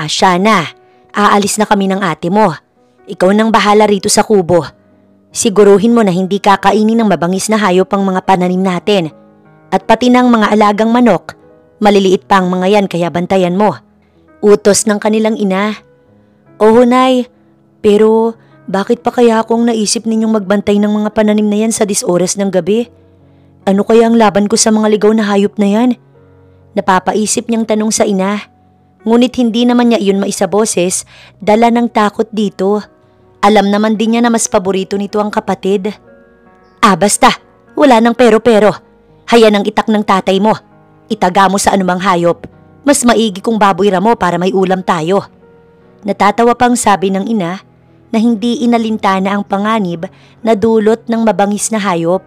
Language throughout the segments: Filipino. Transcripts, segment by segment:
Shana, aalis na kami ng ate mo. Ikaw nang bahala rito sa kubo. Siguruhin mo na hindi kakainin ng mabangis na hayop ang mga pananim natin. At pati ng mga alagang manok. Maliliit pa ang mga yan kaya bantayan mo. Utos ng kanilang ina. Oo, Nay. Pero bakit pa kaya akong naisip ninyong magbantay ng mga pananim na yan sa 10 oras ng gabi? Ano kaya ang laban ko sa mga ligaw na hayop na yan? Napapaisip niyang tanong sa ina. Ngunit hindi naman niya iyon maisaboses, dala ng takot dito. Alam naman din niya na mas paborito nito ang kapatid. Basta, wala nang pero-pero. Hayan ang itak ng tatay mo. Itaga mo sa anumang hayop. Mas maigi kung baboy ramo para may ulam tayo. Natatawa pang sabi ng ina na hindi inalintana ang panganib na dulot ng mabangis na hayop.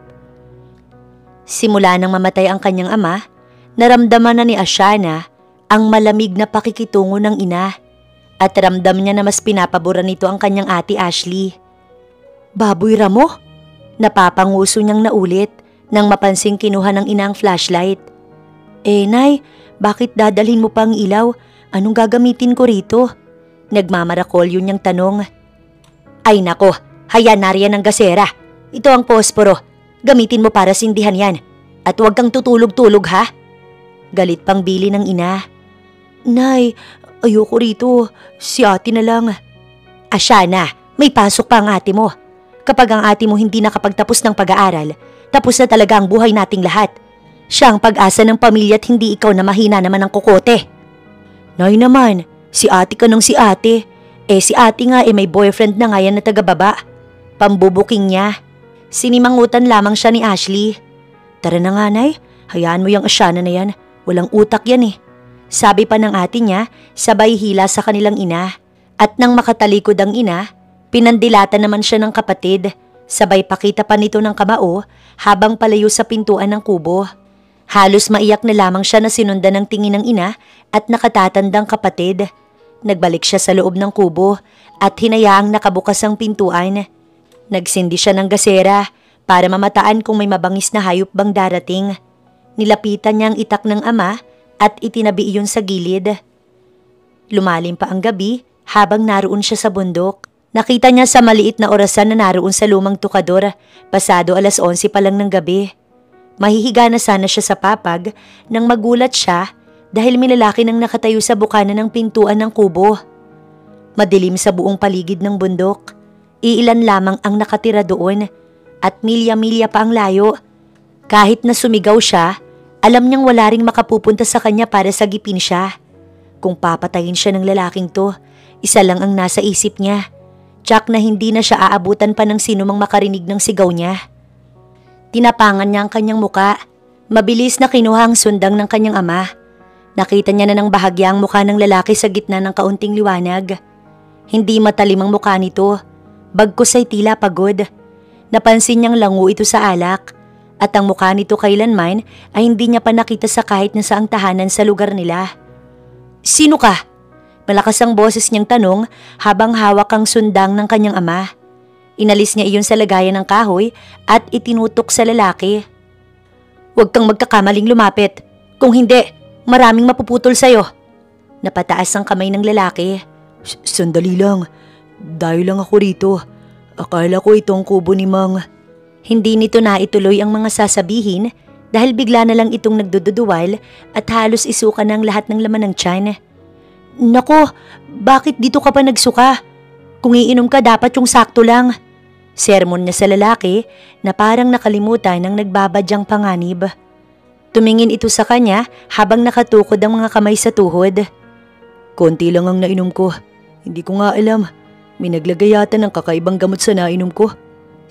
Simula nang mamatay ang kanyang ama, naramdaman na ni Ashana ang malamig na pakikitungo ng ina at ramdam niya na mas pinapaboran nito ang kanyang ate Ashley. Baboy ramo? Napapanguso niyang naulit nang mapansing kinuha ng ina ang flashlight. Nay, bakit dadalhin mo pa ang ilaw? Anong gagamitin ko rito? Nagmamarakolyo niyang tanong. Ay nako, hayan nariyan ang gasera. Ito ang posporo. Gamitin mo para sindihan yan. At huwag kang tutulog-tulog ha. Galit pang bili ng ina. Nay, ayoko rito. Si ate na lang. Ashana, may pasok pa ang ate mo. Kapag ang ate mo hindi nakapagtapos ng pag-aaral, tapos na talaga ang buhay nating lahat. Siya ang pag-asa ng pamilya at hindi ikaw na mahina naman ang kukote. Nay naman, si ate ka ng si ate. Si ate nga may boyfriend na nga yan na taga-baba. Pambubuking niya. Sinimangutan lamang siya ni Ashley. Tara na nga, Nay. Hayaan mo yung Ashana na yan. Walang utak yan eh. Sabi pa ng ate niya, sabay hila sa kanilang ina. At nang makatalikod ang ina, pinandilatan naman siya ng kapatid. Sabay pakita pa nito ng kamao habang palayo sa pintuan ng kubo. Halos maiyak na lamang siya na sinundan ng tingin ng ina at nakatatandang kapatid. Nagbalik siya sa loob ng kubo at hinayaang nakabukas ang pintuan. Nagsindi siya ng gasera para mamataan kung may mabangis na hayop bang darating. Nilapitan niya ang itak ng ama at itinabi iyon sa gilid. Lumalim pa ang gabi habang naroon siya sa bundok. Nakita niya sa maliit na orasan na naroon sa lumang tukador, pasado 11:00 pa lang ng gabi. Mahihiga na sana siya sa papag nang magulat siya dahil may lalaki nang nakatayo sa bukana ng pintuan ng kubo. Madilim sa buong paligid ng bundok. Iilan lamang ang nakatira doon at milya-milya pa ang layo. Kahit na sumigaw siya, alam niyang wala ring makapupunta sa kanya para sagipin siya. Kung papatayin siya ng lalaking to, isa lang ang nasa isip niya. Tsak na hindi na siya aabutan pa ng sinumang makarinig ng sigaw niya. Tinapangan niya ang kanyang muka. Mabilis na kinuha ang sundang ng kanyang ama. Nakita niya na ng bahagya ang mukha ng lalaki sa gitna ng kaunting liwanag. Hindi matalim ang mukha nito. Bagkus ay tila pagod. Napansin niyang lango ito sa alak at ang mukha nito kailanman ay hindi niya pa nakita sa kahit na saang tahanan sa lugar nila. Sino ka? Malakas ang boses niyang tanong habang hawak ang sundang ng kanyang ama. Inalis niya iyon sa lagayan ng kahoy at itinutok sa lalaki. Huwag kang magkakamaling lumapit. Kung hindi, maraming mapuputol sa'yo. Napataas ang kamay ng lalaki. Sandali lang. Dahil lang ako rito. Akala ko itong kubo ni Mang. Hindi nito na ituloy ang mga sasabihin dahil bigla na lang itong nagdududuwal at halos isuka ng lahat ng laman ng tiyan. Nako, bakit dito ka pa nagsuka? Kung iinom ka dapat yung sakto lang. Sermon niya sa lalaki na parang nakalimutan ng nagbabadyang panganib. Tumingin ito sa kanya habang nakatukod ang mga kamay sa tuhod. Konti lang ang nainom ko. Hindi ko nga alam. May naglagay yata ng kakaibang gamot sa nainom ko.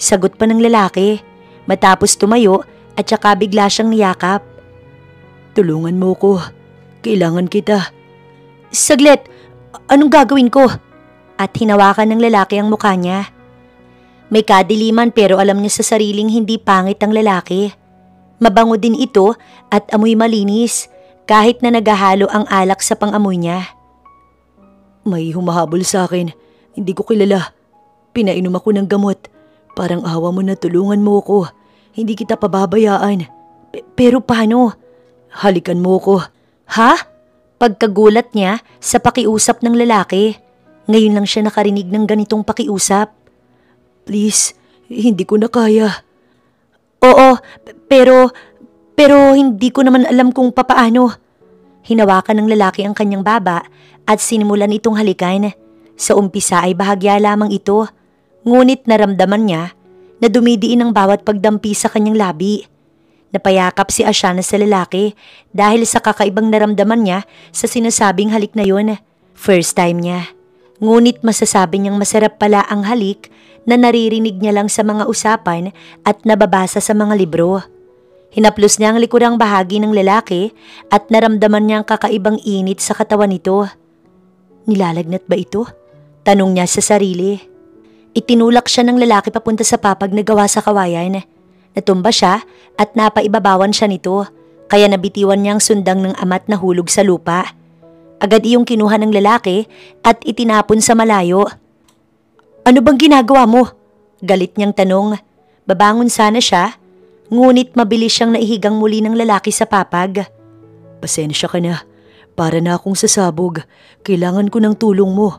Sagot pa ng lalaki matapos tumayo at saka bigla siyang niyakap. Tulungan mo ko. Kailangan kita. Saglit, anong gagawin ko? At hinawakan ng lalaki ang mukha niya. May kadiliman pero alam niya sa sariling hindi pangit ang lalaki. Mabango din ito at amoy malinis kahit na naghahalo ang alak sa pang-amoy niya. May humahabol sa akin. Hindi ko kilala. Pinainom ako ng gamot. Parang awa mo na tulungan mo ko. Hindi kita pababayaan. Pero paano? Halikan mo ko. Ha? Pagkagulat niya sa pakiusap ng lalaki, ngayon lang siya nakarinig ng ganitong pakiusap. Please, hindi ko na kaya. Oo, pero hindi ko naman alam kung papaano. Hinawakan ng lalaki ang kanyang baba at sinimulan itong halikan. Sa umpisa ay bahagya lamang ito, ngunit naramdaman niya na dumidiin ang bawat pagdampi sa kanyang labi. Napayakap si Ashana sa lalaki dahil sa kakaibang naramdaman niya sa sinasabing halik na yun. First time niya. Ngunit masasabi niyang masarap pala ang halik na naririnig niya lang sa mga usapan at nababasa sa mga libro. Hinaplos niya ang likurang bahagi ng lalaki at naramdaman niya ang kakaibang init sa katawan nito. Nilalagnat ba ito? Tanong niya sa sarili. Itinulak siya ng lalaki papunta sa papag na gawa sa kawayan. Natumba siya at napaibabawan siya nito, kaya nabitiwan niya ang sundang ng amat na hulog sa lupa. Agad iyong kinuha ng lalaki at itinapon sa malayo. Ano bang ginagawa mo? Galit niyang tanong. Babangon sana siya, ngunit mabilis siyang naihigang muli ng lalaki sa papag. Pasensya ka na, para na akong sasabog. Kailangan ko ng tulong mo.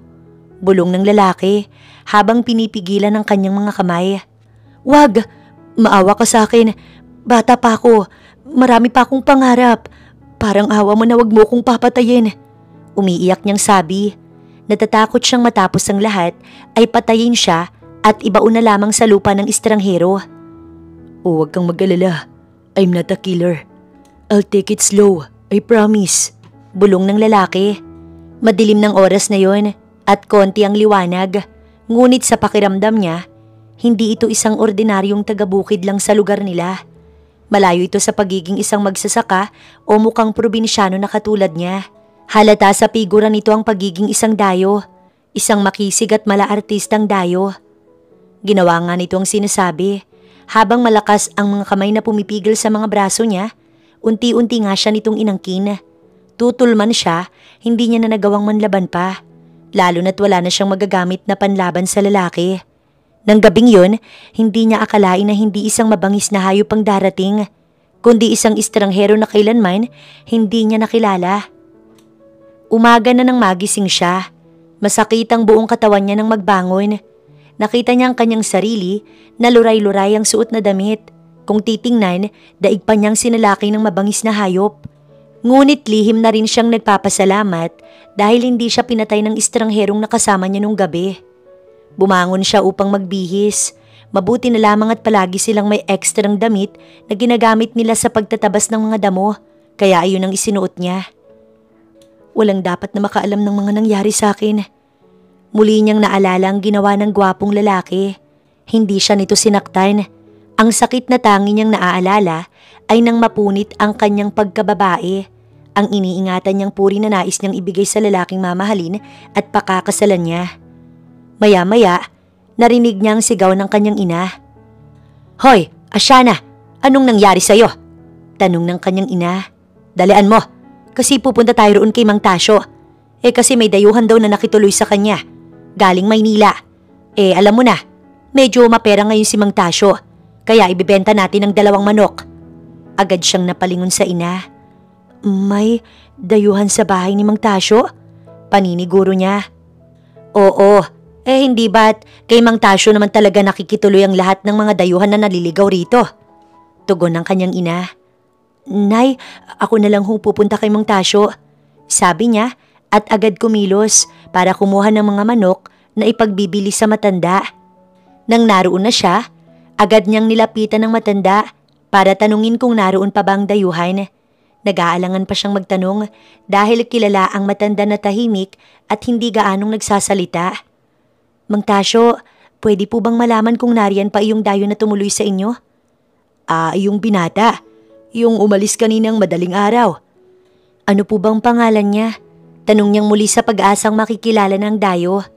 Bulong ng lalaki habang pinipigilan ng kanyang mga kamay. Wag! Maawa ka sa akin. Bata pa ako. Marami pa akong pangarap. Parang awa mo na wag mo kong papatayin. Umiiyak niyang sabi. Natatakot siyang matapos ang lahat ay patayin siya at ibaon na lamang sa lupa ng estranghero. Huwag kang mag-alala. I'm not a killer. I'll take it slow. I promise. Bulong ng lalaki. Madilim ng oras na yon at konti ang liwanag. Ngunit sa pakiramdam niya, hindi ito isang ordinaryong taga-bukid lang sa lugar nila. Malayo ito sa pagiging isang magsasaka o mukhang probinsyano na katulad niya. Halata sa figura nito ang pagiging isang dayo, isang makisig at mala-artistang dayo. Ginawa nga nito ang sinasabi. Habang malakas ang mga kamay na pumipigil sa mga braso niya, unti-unti nga siya nitong inangkin. Tutol man siya, hindi niya na nagawang manlaban pa, lalo na't wala na siyang magagamit na panlaban sa lalaki. Nang gabing yun, hindi niya akalain na hindi isang mabangis na hayop ang darating, kundi isang estranghero na kailanman hindi niya nakilala. Umaga na nang magising siya. Masakit ang buong katawan niya nang magbangon. Nakita niya ang kanyang sarili na luray-luray ang suot na damit. Kung titingnan, daig pa niyang sinalaki ng mabangis na hayop. Ngunit lihim na rin siyang nagpapasalamat dahil hindi siya pinatay ng estrangherong nakasama niya nung gabi. Bumangon siya upang magbihis. Mabuti na lamang at palagi silang may ekstrang damit na ginagamit nila sa pagtatabas ng mga damo, kaya ayun ang isinuot niya. Walang dapat na makaalam ng mga nangyari sa akin. Muli niyang naalala ang ginawa ng gwapong lalaki. Hindi siya nito sinaktan. Ang sakit na tangi niyang naaalala ay nang mapunit ang kanyang pagkababae. Ang iniingatan niyang puri na nais niyang ibigay sa lalaking mamahalin at pakakasalan niya. Maya-maya, narinig niya ang sigaw ng kanyang ina. Hoy, Ashana, anong nangyari sa'yo? Tanong ng kanyang ina. Dalian mo, kasi pupunta tayo roon kay Mang Tasyo. Kasi may dayuhan daw na nakituloy sa kanya. Galing Maynila. Alam mo na, medyo mapera ngayon si Mang Tasyo, kaya ibibenta natin ang 2 manok. Agad siyang napalingon sa ina. May dayuhan sa bahay ni Mang Tasyo? Paniniguro niya. Oo, hindi ba't kay Mang Tasyo naman talaga nakikituloy ang lahat ng mga dayuhan na naliligaw rito? Tugon ng kanyang ina. Nay, ako na lang pupunta kay Mang Tasyo, sabi niya at agad kumilos para kumuha ng mga manok na ipagbibili sa matanda. Nang naroon na siya, agad niyang nilapitan ng matanda para tanungin kung naroon pa bang dayuhan. Nag-aalangan pa siyang magtanong dahil kilala ang matanda na tahimik at hindi gaanong nagsasalita. Mang Tasyo, pwede po bang malaman kung nariyan pa iyong dayo na tumuloy sa inyo? Yung binata. Yung umalis kaninang madaling araw. Ano po bang pangalan niya? Tanong niyang muli sa pag-asang makikilala ng dayo.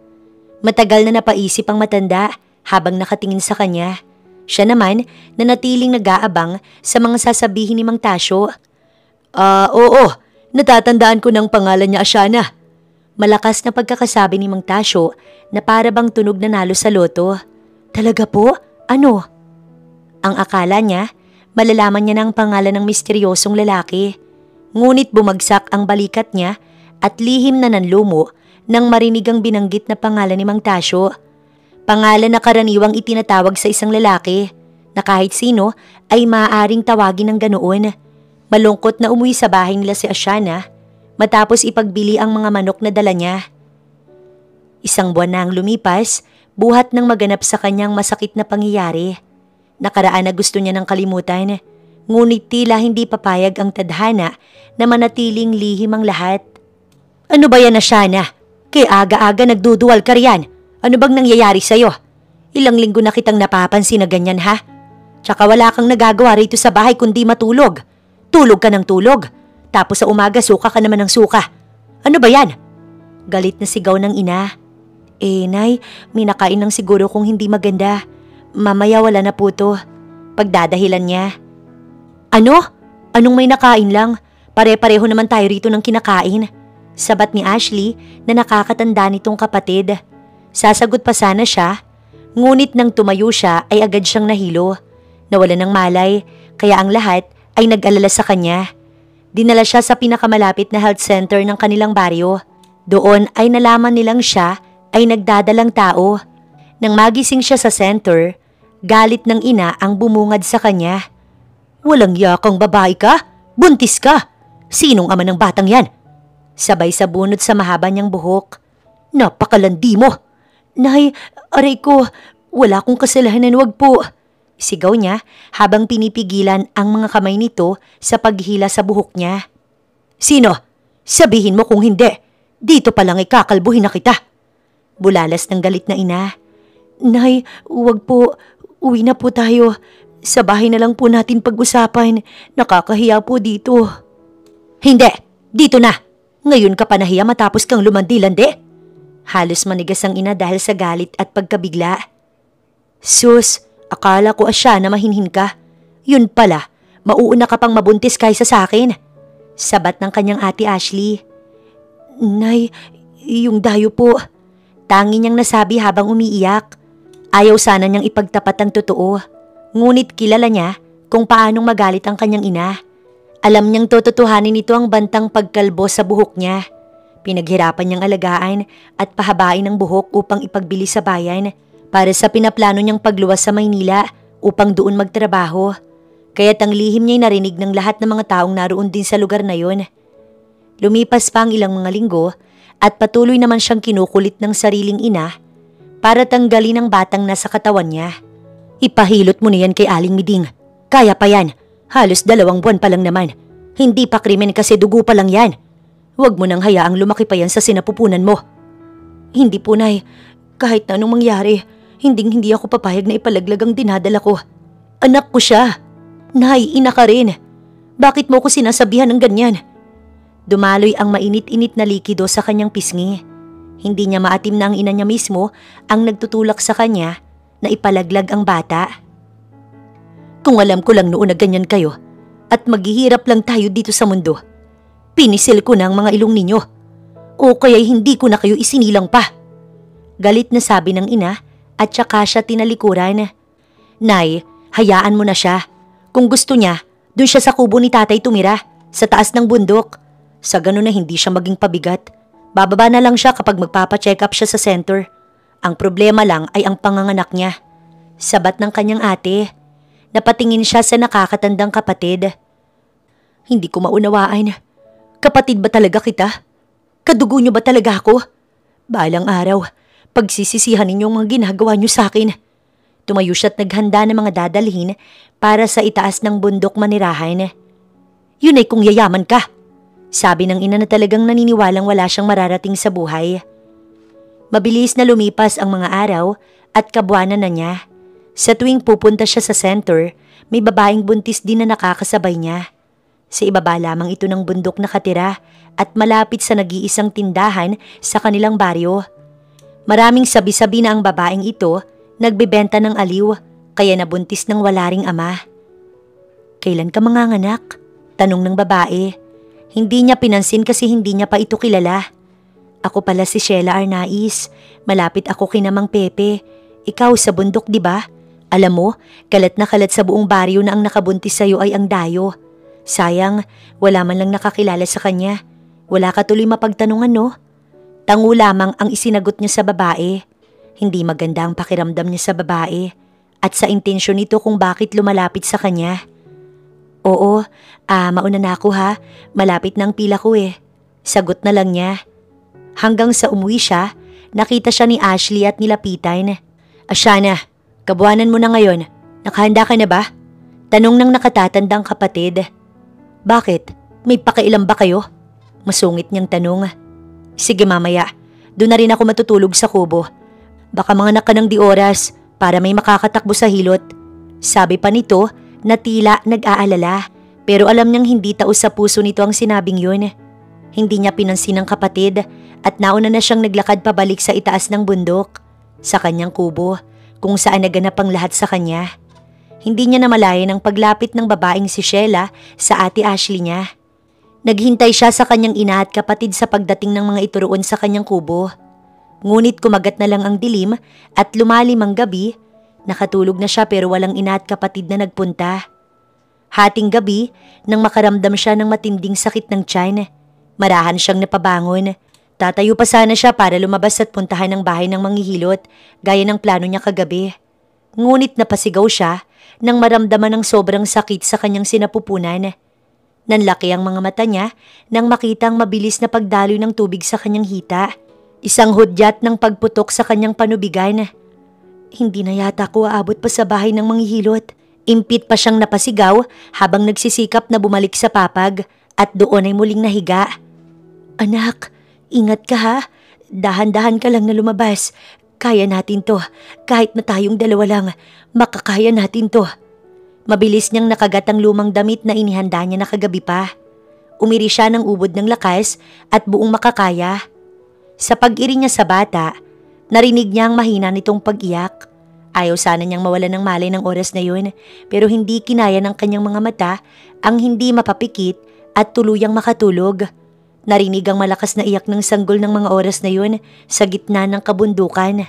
Matagal na napaisip ang matanda habang nakatingin sa kanya. Siya naman nanatiling nag-aabang sa mga sasabihin ni Mang Tasyo. Oo, natatandaan ko ng pangalan niya, Ashana. Malakas na pagkakasabi ni Mang Tasyo na para bang tunog na nalo sa loto. Talaga po? Ano? Ang akala niya, malalaman niya na ang pangalan ng misteryosong lalaki. Ngunit bumagsak ang balikat niya at lihim na nanlumo nang marinig ang binanggit na pangalan ni Mang Tasyo. Pangalan na karaniwang itinatawag sa isang lalaki na kahit sino ay maaaring tawagin ng ganoon. Malungkot na umuwi sa bahay nila si Asiana matapos ipagbili ang mga manok na dala niya. Isang buwan na ang lumipas, buhat ng maganap sa kanyang masakit na pangyayari. Nakaraan na gusto niya ng kalimutan, ngunit tila hindi papayag ang tadhana na manatiling lihim ang lahat. Ano ba yan, Asiana? Kaya aga-aga nagduduwal ka riyan. Ano bang nangyayari sa'yo? Ilang linggo na kitang napapansin na ganyan, ha? Tsaka wala kang nagagawa rito sa bahay kundi matulog. Tulog ka ng tulog. Tapos sa umaga suka ka naman ng suka. Ano ba yan? Galit na sigaw ng ina. Nay, may nakain lang siguro kung hindi maganda. Mamaya wala na po to. Pagdadahilan niya. Ano? Anong may nakain lang? Pare-pareho naman tayo rito ng kinakain. Sabat ni Ashley na nakakatanda nitong kapatid. Sasagot pa sana siya, ngunit nang tumayo siya ay agad siyang nahilo. Nawala ng malay, kaya ang lahat ay nag-alala sa kanya. Dinala siya sa pinakamalapit na health center ng kanilang baryo. Doon ay nalaman nilang siya ay nagdadalang tao. Nang magising siya sa center, galit ng ina ang bumungad sa kanya. Walang yakang babae ka? Buntis ka? Sinong ama ng batang yan? Sabay sa bunot sa mahaba niyang buhok. Napakalandi mo! Nay, aray ko, wala akong kasalanan, wag po. Sigaw niya habang pinipigilan ang mga kamay nito sa paghila sa buhok niya. Sino? Sabihin mo kung hindi. Dito pa lang ikakalbuhin na kita. Bulalas ng galit na ina. Nay, wag po. Uwi na po tayo. Sa bahay na lang po natin pag-usapan. Nakakahiya po dito. Hindi. Dito na. Ngayon ka pa nahiya matapos kang lumandi-landi. Halos manigas ang ina dahil sa galit at pagkabigla. Sus, akala ko asya na mahinhin ka. Yun pala, mauuna ka pang mabuntis kaysa sa akin. Sabat ng kanyang ate Ashley. Nay, yung dayo po. Tangi niyang nasabi habang umiiyak. Ayaw sana niyang ipagtapat ang totoo. Ngunit kilala niya kung paanong magalit ang kanyang ina. Alam niyang tototohanin nito ang bantang pagkalbo sa buhok niya. Pinaghirapan niyang alagaan at pahabain ang buhok upang ipagbili sa bayan para sa pinaplano niyang pagluwas sa Maynila upang doon magtrabaho. Kaya't ang lihim niya'y narinig ng lahat ng mga taong naroon din sa lugar na yon. Lumipas pa ang ilang mga linggo at patuloy naman siyang kinukulit ng sariling ina para tanggalin ang batang nasa katawan niya. Ipahilot mo na yan kay Aling Miding. Kaya pa yan. Halos 2 buwan pa lang naman. Hindi pa krimen kasi dugo pa lang yan. Huwag mo nang hayaang lumaki pa yan sa sinapupunan mo. Hindi po, Nay. Kahit na anong mangyari, hindi ako papayag na ipalaglag ang dinadala ko. Anak ko siya. Nay, ina ka rin. Bakit mo ko sinasabihan ng ganyan? Dumaloy ang mainit-init na likido sa kanyang pisngi. Hindi niya maatim na ang ina niya mismo ang nagtutulak sa kanya na ipalaglag ang bata. Kung alam ko lang noon na ganyan kayo at maghihirap lang tayo dito sa mundo, pinisil ko na ang mga ilong ninyo. O kaya hindi ko na kayo isinilang pa. Galit na sabi ng ina at saka siya tinalikuran. Nay, hayaan mo na siya. Kung gusto niya, dun siya sa kubo ni tatay tumira, sa taas ng bundok. Sa ganun na hindi siya maging pabigat. Bababa na lang siya kapag magpapacheck up siya sa center. Ang problema lang ay ang panganganak niya. Sabat ng kanyang ate. Napatingin siya sa nakakatandang kapatid. Hindi ko maunawaan. Kapatid ba talaga kita? Kadugo niyo ba talaga ako? Balang araw, pagsisisihan ninyong mga ginagawa niyo sa akin. Tumayo siya at naghanda ng mga dadalhin para sa itaas ng bundok manirahan. Yun ay kung yayaman ka. Sabi ng ina na talagang naniniwalang wala siyang mararating sa buhay. Mabilis na lumipas ang mga araw at kabuwanan na niya. Sa tuwing pupunta siya sa center, may babaeng buntis din na nakakasabay niya. Sa ibaba lamang ito ng bundok nakatira at malapit sa nag-iisang tindahan sa kanilang baryo. Maraming sabi-sabi na ang babaeng ito nagbebenta ng aliw kaya nabuntis ng wala ring ama. Kailan ka manganganak? Tanong ng babae. Hindi niya pinansin kasi hindi niya pa ito kilala. Ako pala si Sheila Arnaiz. Malapit ako kina Mang Pepe. Ikaw sa bundok, di ba? Alam mo, kalat na kalat sa buong baryo na ang nakabuntis sa'yo ay ang dayo. Sayang, wala man lang nakakilala sa kanya. Wala ka tuloy mapagtanungan, no? Tango lamang ang isinagot niya sa babae. Hindi maganda ang pakiramdam niya sa babae at sa intensyon nito kung bakit lumalapit sa kanya. Oo, mauna na ako ha. Malapit na ang pila ko eh. Sagot na lang niya. Hanggang sa umuwi siya, nakita siya ni Ashley at nilapitan. Ashana, kabuanan mo na ngayon. Nakahanda ka na ba? Tanong ng nakatatandang kapatid. Bakit? May pakailan ba kayo? Masungit niyang tanong. Sige mamaya, doon na rin ako matutulog sa kubo. Baka mga anak ka ng di oras para may makakatakbo sa hilot. Sabi pa nito na tila nag-aalala pero alam niyang hindi taos sa puso nito ang sinabing yun. Hindi niya pinansin ang kapatid at nauna na siyang naglakad pabalik sa itaas ng bundok, sa kanyang kubo kung saan naganap ang lahat sa kanya. Hindi niya namalayan ang paglapit ng babaeng si Sheila sa ate Ashley niya. Naghintay siya sa kanyang ina at kapatid sa pagdating ng mga ito roon sa kanyang kubo. Ngunit kumagat na lang ang dilim at lumalim ang gabi. Nakatulog na siya pero walang ina at kapatid na nagpunta. Hating gabi nang makaramdam siya ng matinding sakit ng tiyan. Marahan siyang napabangon. Tatayo pa sana siya para lumabas at puntahan ang bahay ng manghihilot gaya ng plano niya kagabi. Ngunit napasigaw siya nang maramdaman ng sobrang sakit sa kanyang sinapupunan. Nanlaki ang mga mata niya nang makita ang mabilis na pagdaloy ng tubig sa kanyang hita. Isang hudyat ng pagputok sa kanyang panubigan. Hindi na yata ako aabot pa sa bahay ng manghihilot. Impit pa siyang napasigaw habang nagsisikap na bumalik sa papag at doon ay muling nahiga. Anak, ingat ka ha. Dahan-dahan ka lang na lumabas. Kaya natin to. Kahit na tayong dalawa lang, makakaya natin to. Mabilis niyang nakagat ang lumang damit na inihanda niya na kagabi pa. Umiri siya ng ubod ng lakas at buong makakaya. Sa pag-iri niya sa bata, narinig niya ang mahina nitong pag-iyak. Ayaw sana niyang mawala ng malay ng oras na yun, pero hindi kinaya ng kanyang mga mata ang hindi mapapikit at tuluyang makatulog. Narinig ang malakas na iyak ng sanggol ng mga oras na yun sa gitna ng kabundukan.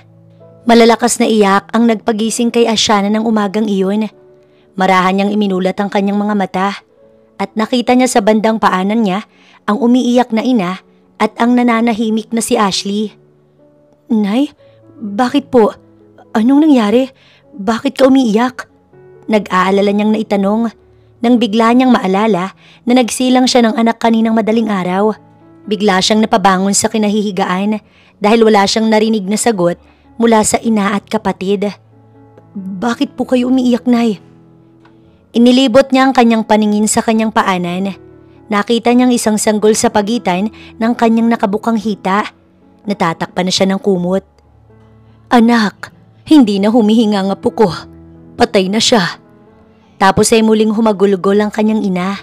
Malalakas na iyak ang nagpagising kay Ashana ng umagang iyon. Marahan niyang iminulat ang kanyang mga mata at nakita niya sa bandang paanan niya ang umiiyak na ina at ang nananahimik na si Ashley. Nay, bakit po? Anong nangyari? Bakit ka umiiyak? Nag-aalala niyang naitanong nang bigla niyang maalala na nagsilang siya ng anak kaninang madaling araw. Bigla siyang napabangon sa kinahihigaan dahil wala siyang narinig na sagot mula sa ina at kapatid. Bakit po kayo umiiyak, Nay? Inilibot niya ang kanyang paningin sa kanyang paanan. Nakita niyang isang sanggol sa pagitan ng kanyang nakabukang hita. Natatakpan na siya ng kumot. Anak, hindi na humihinga ang apo ko. Patay na siya. Tapos ay muling humagulgol ang kanyang ina.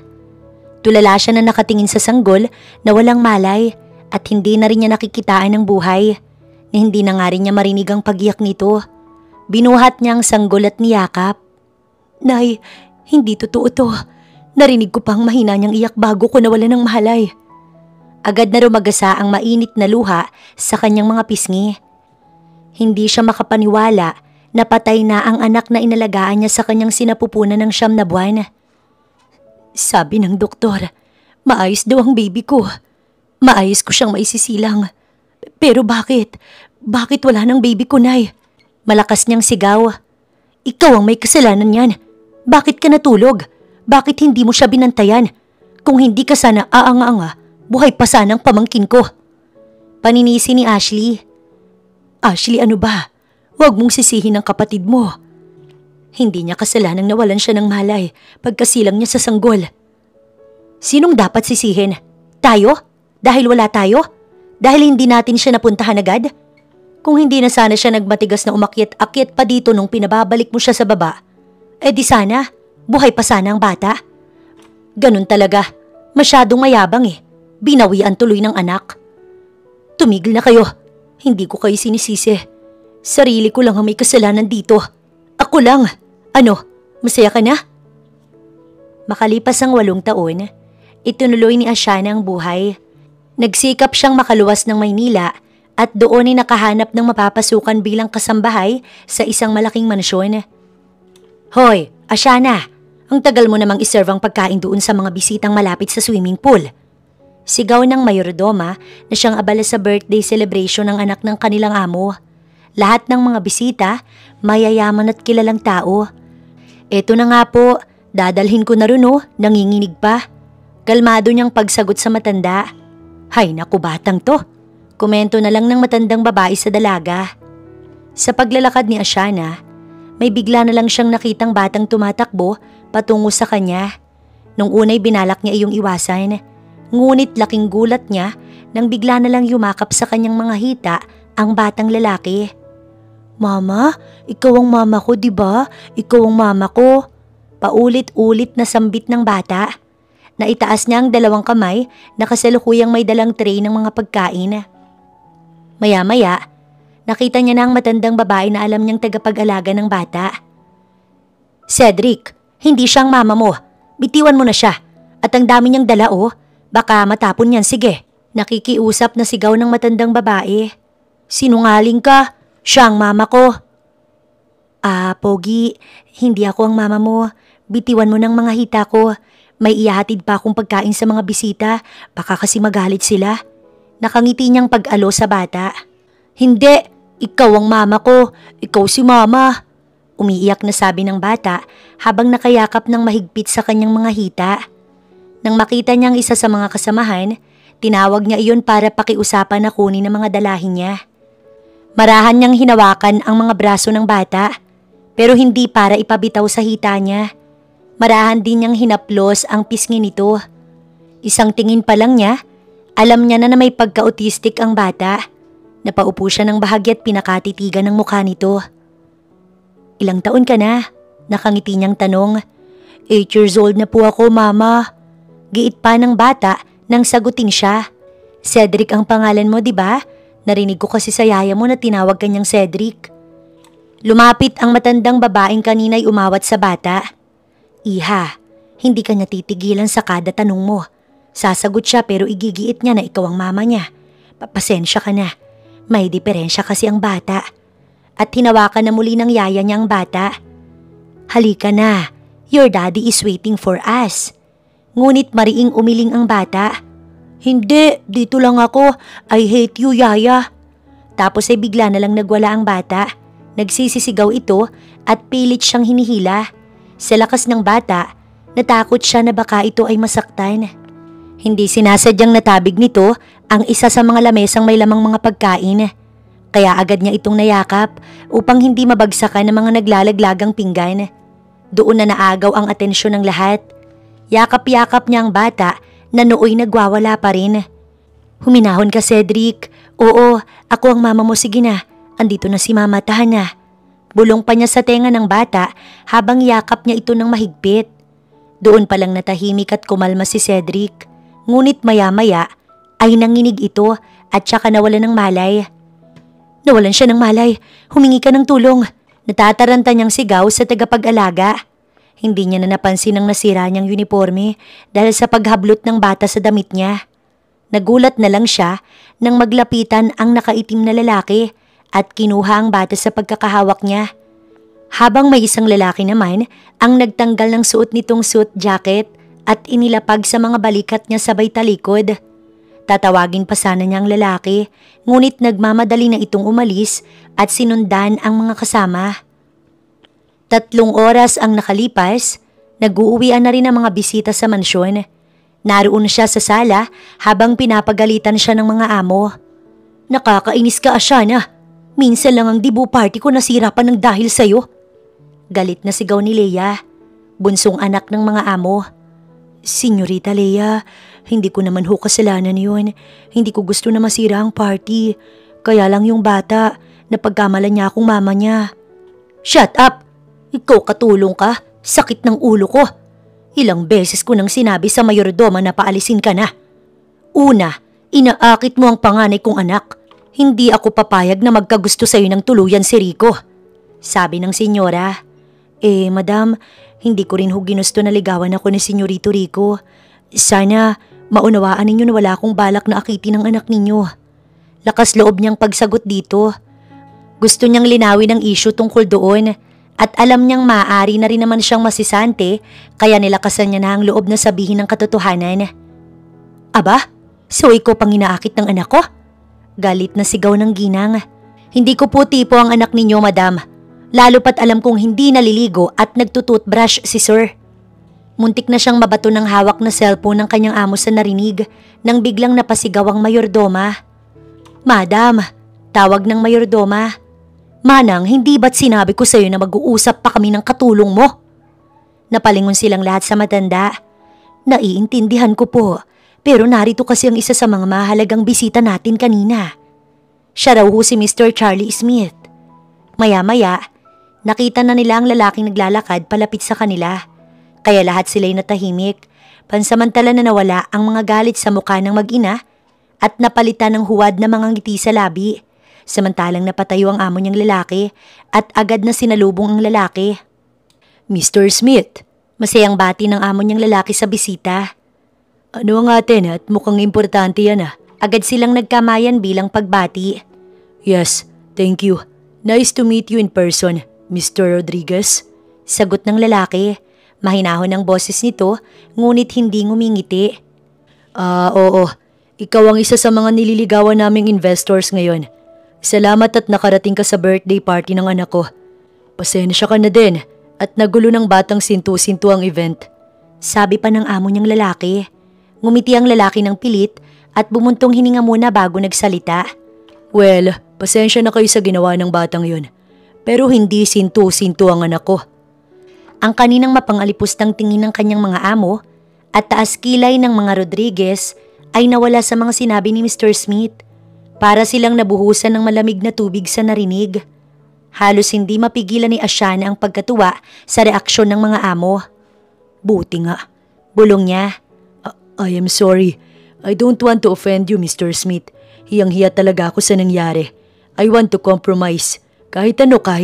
Tulala siya na nakatingin sa sanggol na walang malay at hindi na rin niya nakikitaan ng buhay. Na hindi na nga rin niya marinig ang pagiyak nito. Binuhat niya ang sanggol at niyakap. Nay, hindi totoo to. Narinig ko pang mahina niyang iyak bago ko nawalan ng malay. Agad na rumagasa ang mainit na luha sa kanyang mga pisngi. Hindi siya makapaniwala na patay na ang anak na inalagaan niya sa kanyang sinapupunan ng 9 na buwan. Sabi ng doktor, maayos daw ang baby ko. Maayos ko siyang maisisilang. Pero bakit? Bakit wala ng baby ko, Nay? Malakas niyang sigaw. Ikaw ang may kasalanan yan. Bakit ka natulog? Bakit hindi mo siya binantayan? Kung hindi ka sana aanga-anga, buhay pa sana ang pamangkin ko. Paninisi ni Ashley. Ashley, ano ba? Huwag mong sisihin ang kapatid mo. Hindi niya kasalanang nawalan siya ng malay pagkasilang niya sa sanggol. Sinong dapat sisihin? Tayo? Dahil wala tayo? Dahil hindi natin siya napuntahan agad? Kung hindi na sana siya nagmatigas na umakyat-akyat pa dito nung pinababalik mo siya sa baba, di sana, buhay pa sana ang bata. Ganun talaga, masyadong mayabang Binawian tuloy ng anak. Tumigil na kayo, hindi ko kayo sinisisi. Sarili ko lang ang may kasalanan dito. Ako lang. Ano, masaya ka na? Makalipas ang 8 taon, itinuloy ni Ashana ang buhay. Nagsikap siyang makaluwas ng Maynila at doon ay nakahanap ng mapapasukan bilang kasambahay sa isang malaking mansyon. Hoy, Ashana, ang tagal mo namang iserve ang pagkain doon sa mga bisitang malapit sa swimming pool. Sigaw ng mayordoma na siyang abala sa birthday celebration ng anak ng kanilang amo. Lahat ng mga bisita, mayayaman at kilalang tao. Eto na nga po, dadalhin ko na rin nanginginig pa. Kalmado niyang pagsagot sa matanda. Hay naku batang to. Komento na lang ng matandang babae sa dalaga. Sa paglalakad ni Ashana, may bigla na lang siyang nakitang batang tumatakbo patungo sa kanya. Nung unay binalak niya iyong iwasan, ngunit laking gulat niya nang bigla na lang yumakap sa kanyang mga hita ang batang lalaki. Mama, ikaw ang mama ko, diba? Ikaw ang mama ko. Paulit-ulit na sambit ng bata. Naitaas niya ang dalawang kamay na kasalukuyang may dalang tray ng mga pagkain. Maya-maya, nakita niya na ang matandang babae na alam niyang tagapag-alaga ng bata. Cedric, hindi siyang mama mo. Bitiwan mo na siya. At ang dami niyang dala baka matapon yan, sige. Nakikiusap na sigaw ng matandang babae. Sinungaling ka, siya ang mama ko. Pogi, hindi ako ang mama mo. Bitiwan mo ng mga hita ko. May ihahatid pa akong pagkain sa mga bisita, baka kasi magalit sila. Nakangiti niyang pag-alo sa bata. Hindi, ikaw ang mama ko, ikaw si mama. Umiiyak na sabi ng bata habang nakayakap ng mahigpit sa kanyang mga hita. Nang makita niyang isa sa mga kasamahan, tinawag niya iyon para pakiusapan na kunin ang mga dalahin niya. Marahan niyang hinawakan ang mga braso ng bata, pero hindi para ipabitaw sa hita niya. Marahan din niyang hinaplos ang pisngi nito. Isang tingin pa lang niya, alam niya na may pagka-autistic ang bata. Napaupo siya ng bahagi at pinakatitigan ng mukha nito. Ilang taon ka na? Nakangiti niyang tanong. 8 years old na po ako, mama. Giit pa ng bata nang sagutin siya. Cedric ang pangalan mo, diba? Narinig ko kasi sa yaya mo na tinawag kanyang Cedric. Lumapit ang matandang babaeng kanina'y umawat sa bata. Iha, hindi ka niya titigilan sa kada tanong mo. Sasagot siya pero igigiit niya na ikaw ang mama niya. Papasensya ka na. May diferensya kasi ang bata. At hinawakan na muli ng yaya niya ang bata. Halika na, your daddy is waiting for us. Ngunit mariing umiling ang bata. Hindi, dito lang ako. I hate you, yaya. Tapos ay bigla na lang nagwala ang bata. Nagsisisigaw ito at pilit siyang hinihila. Sa lakas ng bata, natakot siya na baka ito ay masaktan. Hindi sinasadyang natabig nito ang isa sa mga lamesang may lamang mga pagkain. Kaya agad niya itong nayakap upang hindi mabagsakan ng mga naglalaglagang pinggan. Doon na naagaw ang atensyon ng lahat. Yakap-yakap niya ang bata na nooy nagwawala pa rin. Huminahon ka, Cedric. Oo, ako ang mama mo, sige na. Andito na si mama, tahan na. Bulong pa niya sa tenga ng bata habang yakap niya ito ng mahigpit. Doon palang natahimik at kumalma si Cedric. Ngunit maya-maya ay nanginig ito at saka nawalan ng malay. Nawalan siya ng malay. Humingi ka ng tulong. Natataranta niyang sigaw sa tagapag-alaga. Hindi niya na napansin ang nasira niyang uniforme dahil sa paghablot ng bata sa damit niya. Nagulat na lang siya nang maglapitan ang nakaitim na lalaki at kinuha ang bata sa pagkakahawak niya. Habang may isang lalaki naman ang nagtanggal ng suot nitong suit jacket at inilapag sa mga balikat niya sabay talikod. Tatawagin pa sana niya ang lalaki, ngunit nagmamadali na itong umalis at sinundan ang mga kasama. 3 oras ang nakalipas, nag-uuwian na rin ang mga bisita sa mansyon. Naroon siya sa sala habang pinapagalitan siya ng mga amo. Nakakainis ka, Ashana. Minsan lang ang debut party ko nasira pa ng dahil sa'yo. Galit na sigaw ni Leia, bunsong anak ng mga amo. Senyorita Leia, hindi ko naman ho kasalanan yun. Hindi ko gusto na masira ang party. Kaya lang yung bata, napagkamalan niya akong mama niya. Shut up! Ikaw katulong ka, sakit ng ulo ko. Ilang beses ko nang sinabi sa mayordoma na paalisin ka na. Una, inaakit mo ang panganay kong anak. Hindi ako papayag na magkagusto sa'yo ng tuluyan si Rico. Sabi ng senyora. Madam, hindi ko rin ho ginusto na ligawan ako ni Senyorito Rico. Sana maunawaan ninyo na wala akong balak na akitin ng anak ninyo. Lakas loob niyang pagsagot dito. Gusto niyang linawin ang issue tungkol doon. At alam niyang maaari na rin naman siyang masisante kaya nilakasan niya na ang loob na sabihin ng katotohanan. Aba, So ikaw pang inaakit ng anak ko? Galit na sigaw ng ginang. Hindi ko po tipo ang anak ninyo, madam. Lalo pat alam kong hindi naliligo at nagtututbrush si sir. Muntik na siyang mabato ng hawak na cellphone ng kanyang amo sa narinig nang biglang napasigaw ang mayordoma. Madam, tawag ng mayordoma. Manang, hindi ba't sinabi ko sa'yo na mag-uusap pa kami ng katulong mo? Napalingon silang lahat sa matanda. Naiintindihan ko po, pero narito kasi ang isa sa mga mahalagang bisita natin kanina. Siya raw ho si Mr. Charlie Smith. Maya-maya, nakita na nila ang lalaking naglalakad palapit sa kanila. Kaya lahat sila'y natahimik, pansamantala na nawala ang mga galit sa mukha ng mag-ina at napalitan ng huwad na mga ngiti sa labi. Samantalang napatayo ang amo niyang lalaki at agad na sinalubong ang lalaki. Mr. Smith, masayang bati ng amo niyang lalaki sa bisita. Ano ang atin at mukhang importante yan ah. Agad silang nagkamayan bilang pagbati. Yes, thank you. Nice to meet you in person, Mr. Rodriguez. Sagot ng lalaki. Mahinahon ang boses nito, ngunit hindi ngumingiti. Oo. Ikaw ang isa sa mga nililigawan naming investors ngayon. Salamat at nakarating ka sa birthday party ng anak ko. Pasensya ka na din at nagulo ng batang sintu-sintu ang event. Sabi pa ng amo niyang lalaki. Ngumiti ang lalaki ng pilit at bumuntong hininga muna bago nagsalita. Well, pasensya na kayo sa ginawa ng batang yun. Pero hindi sintu-sintu ang anak ko. Ang kaninang mapangalipustang tingin ng kanyang mga amo at taas kilay ng mga Rodriguez ay nawala sa mga sinabi ni Mr. Smith. Para silang nabuhusan ng malamig na tubig sa narinig. Halos hindi mapigilan ni Ashana ang pagkatuwa sa reaksyon ng mga amo. Buti nga, bulong niya. I am sorry. I don't want to offend you, Mr. Smith. Hiyang-hiya talaga ako sa nangyari. I want to compromise. Kahit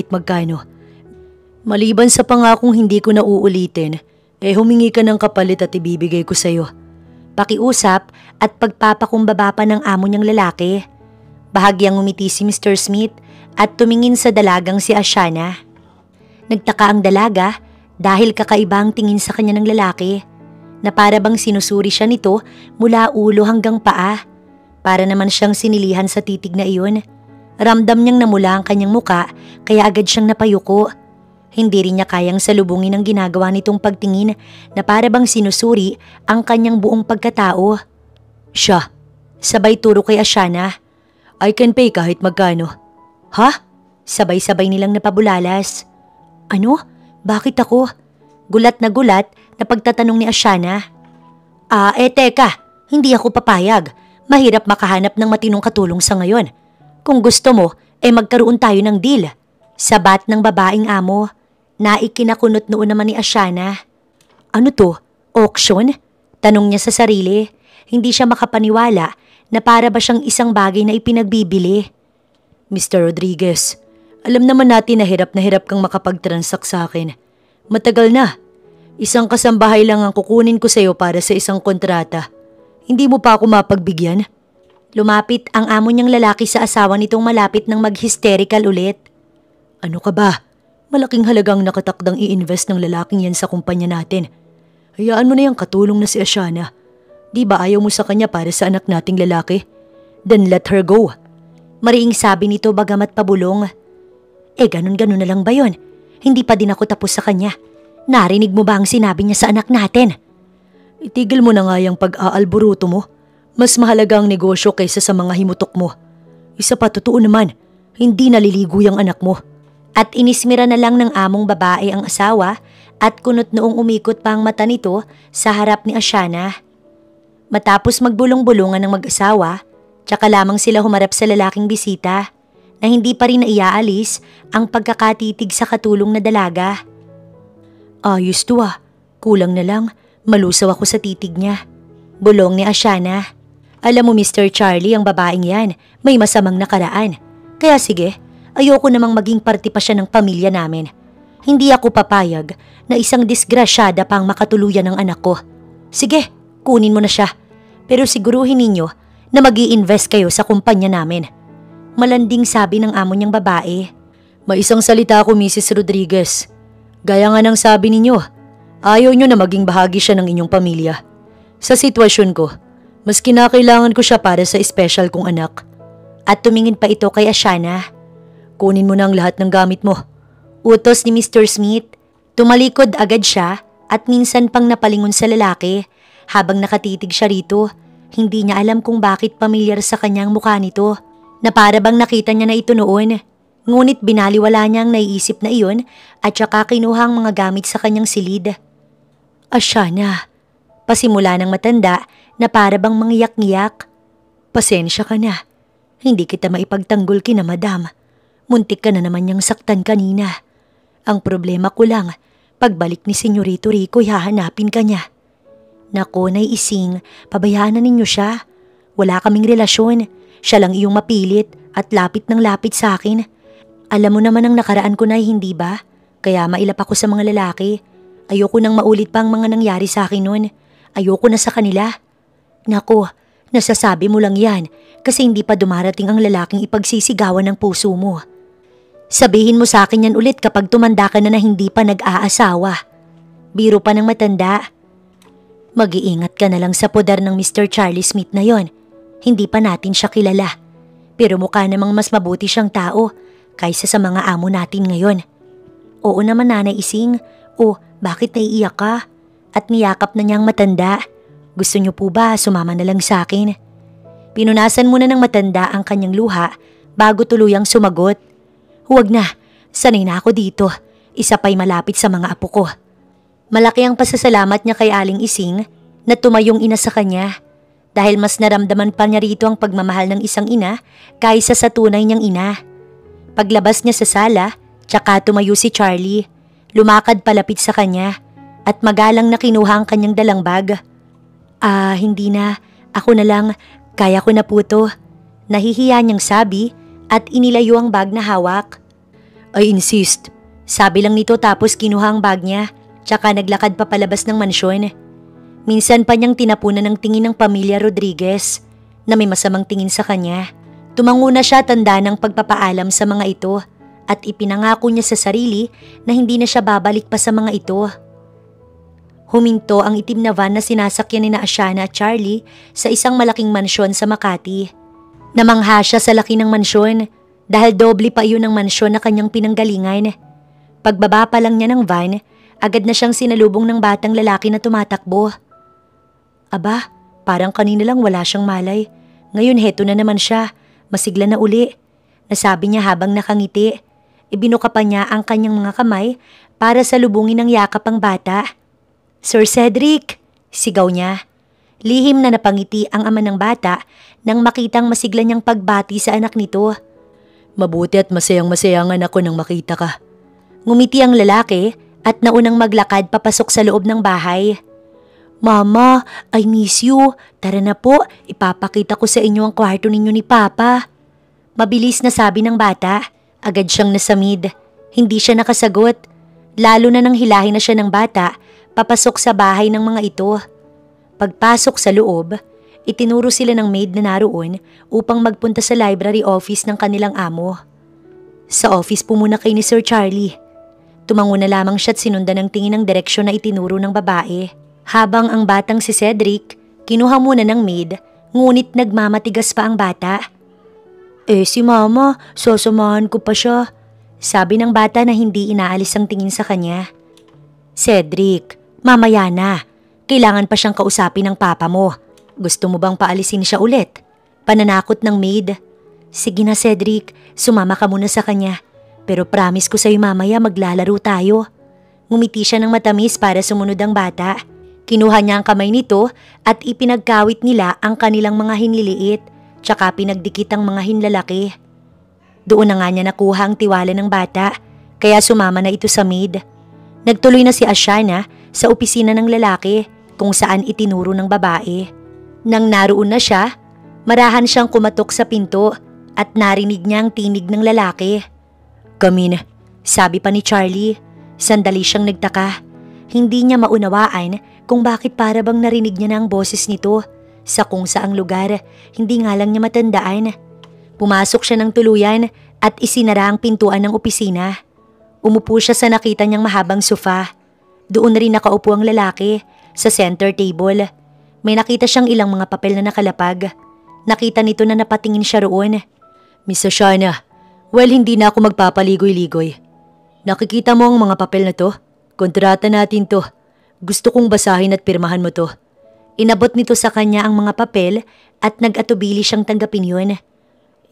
magkano. Maliban sa pangakong hindi ko na uulitin, humingi ka ng kapalit at ibibigay ko sa'yo. Pakiusap at pagpapakumbaba pa ng amo niyang lalaki. Bahagyang umiti si Mr. Smith at tumingin sa dalagang si Ashana. Nagtaka ang dalaga dahil kakaiba ang tingin sa kanya ng lalaki, na para bang sinusuri siya nito mula ulo hanggang paa. Para naman siyang sinilihan sa titig na iyon. Ramdam niyang namula ang kanyang muka kaya agad siyang napayuko. Hindi rin niya kayang salubungin ang ginagawa nitong pagtingin na para bang sinusuri ang kanyang buong pagkatao. Siya, sabay turo kay Ashana. I can pay kahit magkano. Ha? Sabay-sabay nilang napabulalas. Ano? Bakit ako? Gulat na pagtatanong ni Ashana. Teka, hindi ako papayag. Mahirap makahanap ng matinong katulong sa ngayon. Kung gusto mo, magkaroon tayo ng deal. Sabat ng babaeng amo. Naikinakunot noon naman ni Ashana. Ano to? Auction? Tanong niya sa sarili. Hindi siya makapaniwala na para ba siyang isang bagay na ipinagbibili. Mr. Rodriguez, alam naman natin na hirap kang makapag-transact sa akin. Matagal na. Isang kasambahay lang ang kukunin ko sa iyo para sa isang kontrata. Hindi mo pa ako mapagbigyan? Lumapit ang amo niyang lalaki sa asawa nitong malapit ng mag-hysterical ulit. Ano ka ba? Malaking halagang nakatakdang i-invest ng lalaking yan sa kumpanya natin. Hayaan mo na yung katulong na si Ashana. Di ba ayaw mo sa kanya para sa anak nating lalaki? Then let her go. Mariing sabi nito bagamat pabulong. Ganun-ganun na lang ba yun? Hindi pa din ako tapos sa kanya. Narinig mo ba ang sinabi niya sa anak natin? Itigil mo na nga yung pag-aalburuto mo. Mas mahalaga ang negosyo kaysa sa mga himutok mo. Isa pa totoo naman, hindi naliligo yung anak mo. At inismira na lang ng among babae ang asawa at kunot noong umikot pa ang mata nito sa harap ni Ashana. Matapos magbulong-bulungan ng mag-asawa, tsaka lamang sila humarap sa lalaking bisita na hindi pa rin naiaalis ang pagkakatitig sa katulong na dalaga. Ayos to kulang na lang, malusaw ako sa titig niya. Bulong ni Ashana. Alam mo Mr. Charlie, ang babaeng yan may masamang nakaraan. Kaya sige, ayoko namang maging parte pa siya ng pamilya namin. Hindi ako papayag na isang disgrasyada pang makatuluyan ng anak ko. Sige, kunin mo na siya. Pero siguruhin ninyo na mag-i-invest kayo sa kumpanya namin. Malanding sabi ng amo niyang babae. May isang salita ako Mrs. Rodriguez. Gaya nga ng sabi ninyo, ayaw nyo na maging bahagi siya ng inyong pamilya. Sa sitwasyon ko, Mas kinakailangan ko siya para sa special kong anak. At tumingin pa ito kay Ashana. Kunin mo na ang lahat ng gamit mo. Utos ni Mr. Smith. Tumalikod agad siya at minsan pang napalingon sa lalaki habang nakatitig siya rito. Hindi niya alam kung bakit pamilyar sa kanyang mukha nito na para bang nakita niya na ito noon. Ngunit binaliwala niya ang naiisip na iyon at saka kinuha ang mga gamit sa kanyang silid. Ashana, pasimula ng matanda na para bang mangiyak-ngiyak. Pasensya ka na. Hindi kita maipagtanggol kina madam. Muntik ka na naman niyang saktan kanina. Ang problema ko lang, pagbalik ni Senyorito Rico, hahanapin ka niya. Naku, Nay Ising, pabayaan na ninyo siya. Wala kaming relasyon. Siya lang iyong mapilit at lapit ng lapit sa akin. Alam mo naman ang nakaraan ko, Nay, hindi ba? Kaya mailap ako sa mga lalaki. Ayoko nang maulit pa ang mga nangyari sa akin noon. Ayoko na sa kanila. Naku, nasasabi mo lang yan kasi hindi pa dumarating ang lalaking ipagsisigawan ng puso mo. Sabihin mo sa akin yan ulit kapag tumanda ka na hindi pa nag-aasawa. Biro pa ng matanda. Mag-iingat ka na lang sa poder ng Mr. Charlie Smith na yon. Hindi pa natin siya kilala. Pero mukha namang mas mabuti siyang tao kaysa sa mga amo natin ngayon. Oo naman, Nanay Ising. O, bakit naiiyak ka? At niyakap na niyang matanda. Gusto niyo po ba sumama na lang sa akin? Pinunasan muna ng matanda ang kanyang luha bago tuluyang sumagot. Huwag na, sanay na ako dito. Isa pa'y malapit sa mga apo ko. Malaki ang pasasalamat niya kay Aling Ising na tumayong ina sa kanya dahil mas naramdaman pa niya rito ang pagmamahal ng isang ina kaysa sa tunay niyang ina. Paglabas niya sa sala, tsaka tumayo si Charlie. Lumakad palapit sa kanya at magalang na kinuha ang kanyang dalang bag. Hindi na. Ako na lang. Kaya ko na po to. Nahihiya niyang sabi at inilayo ang bag na hawak. I insist. Sabi lang nito tapos kinuha ang bag niya tsaka naglakad pa palabas ng mansyon. Minsan pa niyang tinapunan ng tingin ng pamilya Rodriguez na may masamang tingin sa kanya. Tumango na siya tanda ng pagpapaalam sa mga ito at ipinangako niya sa sarili na hindi na siya babalik pa sa mga ito. Huminto ang itim na van na sinasakyan ni Ashana at Charlie sa isang malaking mansyon sa Makati. Namangha siya sa laki ng mansyon dahil doble pa iyon ang mansyon na kanyang pinanggalingan. Pagbaba pa lang niya ng van, agad na siyang sinalubong ng batang lalaki na tumatakbo. Aba, parang kanina lang wala siyang malay. Ngayon heto na naman siya, masigla na uli. Nasabi niya habang nakangiti. Ibinuka pa niya ang kanyang mga kamay para salubungin ng yakap ang bata. Sir Cedric! Sigaw niya. Lihim na napangiti ang ama ng bata nang makitang masigla niyang pagbati sa anak nito. Mabuti at masayang-masaya ang anak ko nang makita ka. Ngumiti ang lalaki at naunang maglakad papasok sa loob ng bahay. Mama, I miss you. Tara na po, ipapakita ko sa inyo ang kwarto ninyo ni Papa. Mabilis na sabi ng bata. Agad siyang nasamid. Hindi siya nakasagot. Lalo na nang hilahin na siya ng bata, papasok sa bahay ng mga ito. Pagpasok sa loob, itinuro sila ng maid na naroon upang magpunta sa library office ng kanilang amo. Sa office po muna kayo ni Sir Charlie. Tumango na lamang siya at sinundan ng tingin ng direksyon na itinuro ng babae. Habang ang batang si Cedric, kinuha muna ng maid, ngunit nagmamatigas pa ang bata. Si Mama, sasamahan ko pa siya. Sabi ng bata na hindi inaalis ang tingin sa kanya. Cedric, mamaya na. Kailangan pa siyang kausapin ng papa mo. Gusto mo bang paalisin siya ulit? Pananakot ng maid. Sige na Cedric, sumama ka muna sa kanya. Pero promise ko sa'yo mamaya maglalaro tayo. Ngumiti siya ng matamis para sumunod ang bata. Kinuha niya ang kamay nito at ipinagkawit nila ang kanilang mga hinliliit tsaka pinagdikit ang mga hinlalaki. Doon na nga niya nakuha ang tiwala ng bata kaya sumama na ito sa maid. Nagtuloy na si Ashana sa opisina ng lalaki kung saan itinuro ng babae. Nang naroon na siya, marahan siyang kumatok sa pinto at narinig niya ang tinig ng lalaki. Come in, sabi pa ni Charlie. Sandali siyang nagtaka. Hindi niya maunawaan kung bakit para bang narinig niya na ang boses nito sa kung saang lugar, hindi nga lang niya matandaan. Pumasok siya ng tuluyan at isinara ang pintuan ng opisina. Umupo siya sa nakita niyang mahabang sofa. Doon rin nakaupo ang lalaki sa center table. May nakita siyang ilang mga papel na nakalapag. Nakita nito na napatingin siya roon. Miss Ashana, well hindi na ako magpapaligoy-ligoy. Nakikita mo ang mga papel na to? Kontrata natin to. Gusto kong basahin at pirmahan mo to. Inabot nito sa kanya ang mga papel at nag-atubili siyang tanggapin yun.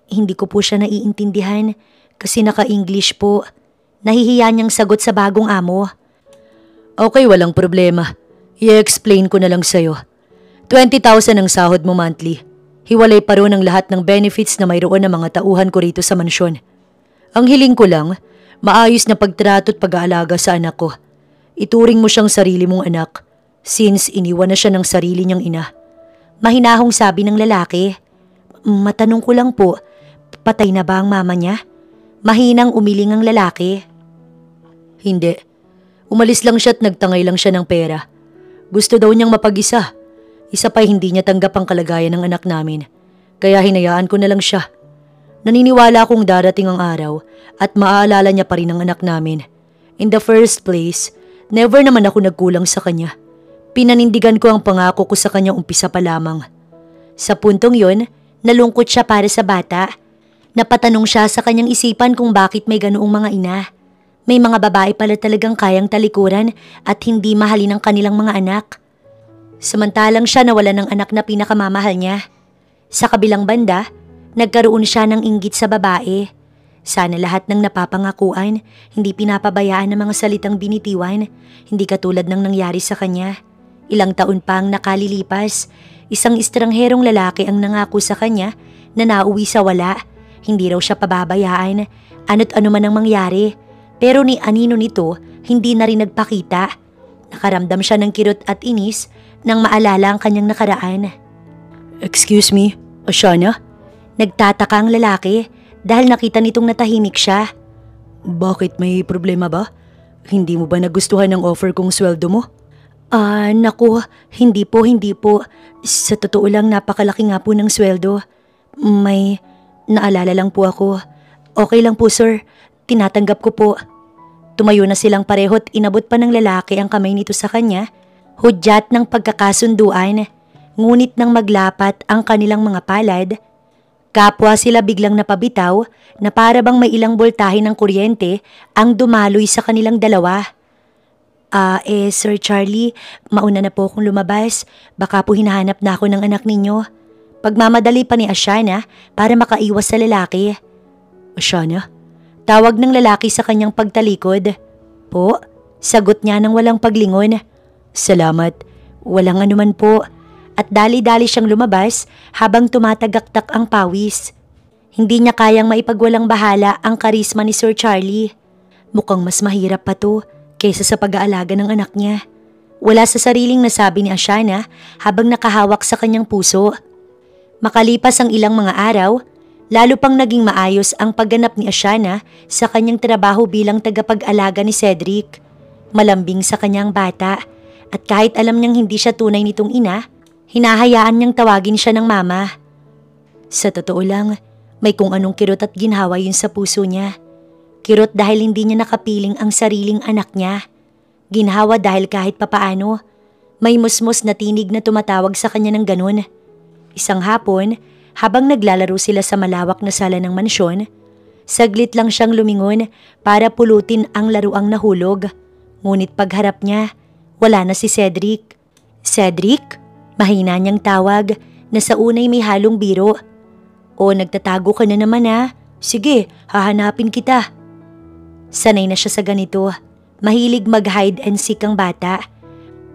Hindi ko po siya naiintindihan kasi naka-English po. Nahihiya niyang sagot sa bagong amo. Okay, walang problema. I-explain ko na lang sa'yo. 20,000 ang sahod mo monthly. Hiwalay pa ron ang lahat ng benefits na mayroon ng mga tauhan ko rito sa mansyon. Ang hiling ko lang, maayos na pagtrato at pag-aalaga sa anak ko. Ituring mo siyang sarili mong anak since iniwan na siya ng sarili niyang ina. Mahinahong sabi ng lalaki. Matanong ko lang po, patay na ba ang mama niya? Mahinang umiling ang lalaki. Hindi. Umalis lang siya at nagtangay lang siya ng pera. Gusto daw niyang mapag-isa. Isa pa hindi niya tanggap ang kalagayan ng anak namin. Kaya hinayaan ko na lang siya. Naniniwala akong darating ang araw at maaalala niya pa rin ang anak namin. In the first place, never naman ako nagkulang sa kanya. Pinanindigan ko ang pangako ko sa kanya umpisa pa lamang. Sa puntong yon, nalungkot siya para sa bata. Napatanong siya sa kanyang isipan kung bakit may ganoong mga ina. May mga babae pala talagang kayang talikuran at hindi mahalin ang kanilang mga anak. Samantalang siya nawalan ng anak na pinakamamahal niya. Sa kabilang banda, nagkaroon siya ng inggit sa babae. Sana lahat ng napapangakuan, hindi pinapabayaan ng mga salitang binitiwan, hindi katulad ng nangyari sa kanya. Ilang taon pa ang nakalilipas, isang estrangherong lalaki ang nangako sa kanya na nauwi sa wala. Hindi raw siya pababayaan, ano't ano man ang mangyari. Pero ni anino nito, hindi na rin nagpakita. Nakaramdam siya ng kirot at inis nang maalala ang kanyang nakaraan. Excuse me, Ashana? Nagtataka ang lalaki dahil nakita nitong natahimik siya. Bakit, may problema ba? Hindi mo ba nagustuhan ang offer kong sweldo mo? Naku, hindi po. Sa totoo lang napakalaki nga po ng sweldo. May naalala lang po ako. Okay lang po sir, tinatanggap ko po. Tumayo na silang pareho't inabot pa ng lalaki ang kamay nito sa kanya. Hudyat ng pagkakasunduan, ngunit nang maglapat ang kanilang mga palad, kapwa sila biglang napabitaw na para bang may ilang boltahe ng kuryente ang dumaloy sa kanilang dalawa. Sir Charlie, mauna na po akong lumabas. Baka po hinahanap na ako ng anak ninyo. Pagmamadali pa ni Ashana para makaiwas sa lalaki. Ashana? Tawag ng lalaki sa kanyang pagtalikod. Po, sagot niya nang walang paglingon. Salamat. Walang anuman po. At dali-dali siyang lumabas habang tumatagaktak ang pawis. Hindi niya kayang maipagwalang bahala ang karisma ni Sir Charlie. Mukhang mas mahirap pa to kaysa sa pag-aalaga ng anak niya. Wala sa sariling nasabi ni Ashana habang nakahawak sa kanyang puso. Makalipas ang ilang mga araw, lalo pang naging maayos ang pagganap ni Ashana sa kanyang trabaho bilang tagapag-alaga ni Cedric. Malambing sa kanyang bata at kahit alam niyang hindi siya tunay nitong ina, hinahayaan niyang tawagin siya ng mama. Sa totoo lang, may kung anong kirot at ginhawa yun sa puso niya. Kirot dahil hindi niya nakapiling ang sariling anak niya. Ginhawa dahil kahit papaano, may musmos na tinig na tumatawag sa kanya ng ganun. Isang hapon, habang naglalaro sila sa malawak na sala ng mansyon, saglit lang siyang lumingon para pulutin ang laruang nahulog. Ngunit pagharap niya, wala na si Cedric. Cedric? Mahina niyang tawag na sa unay may halong biro. O nagtatago ka na naman ha? Sige, hahanapin kita. Sanay na siya sa ganito. Mahilig mag-hide and seek ang bata.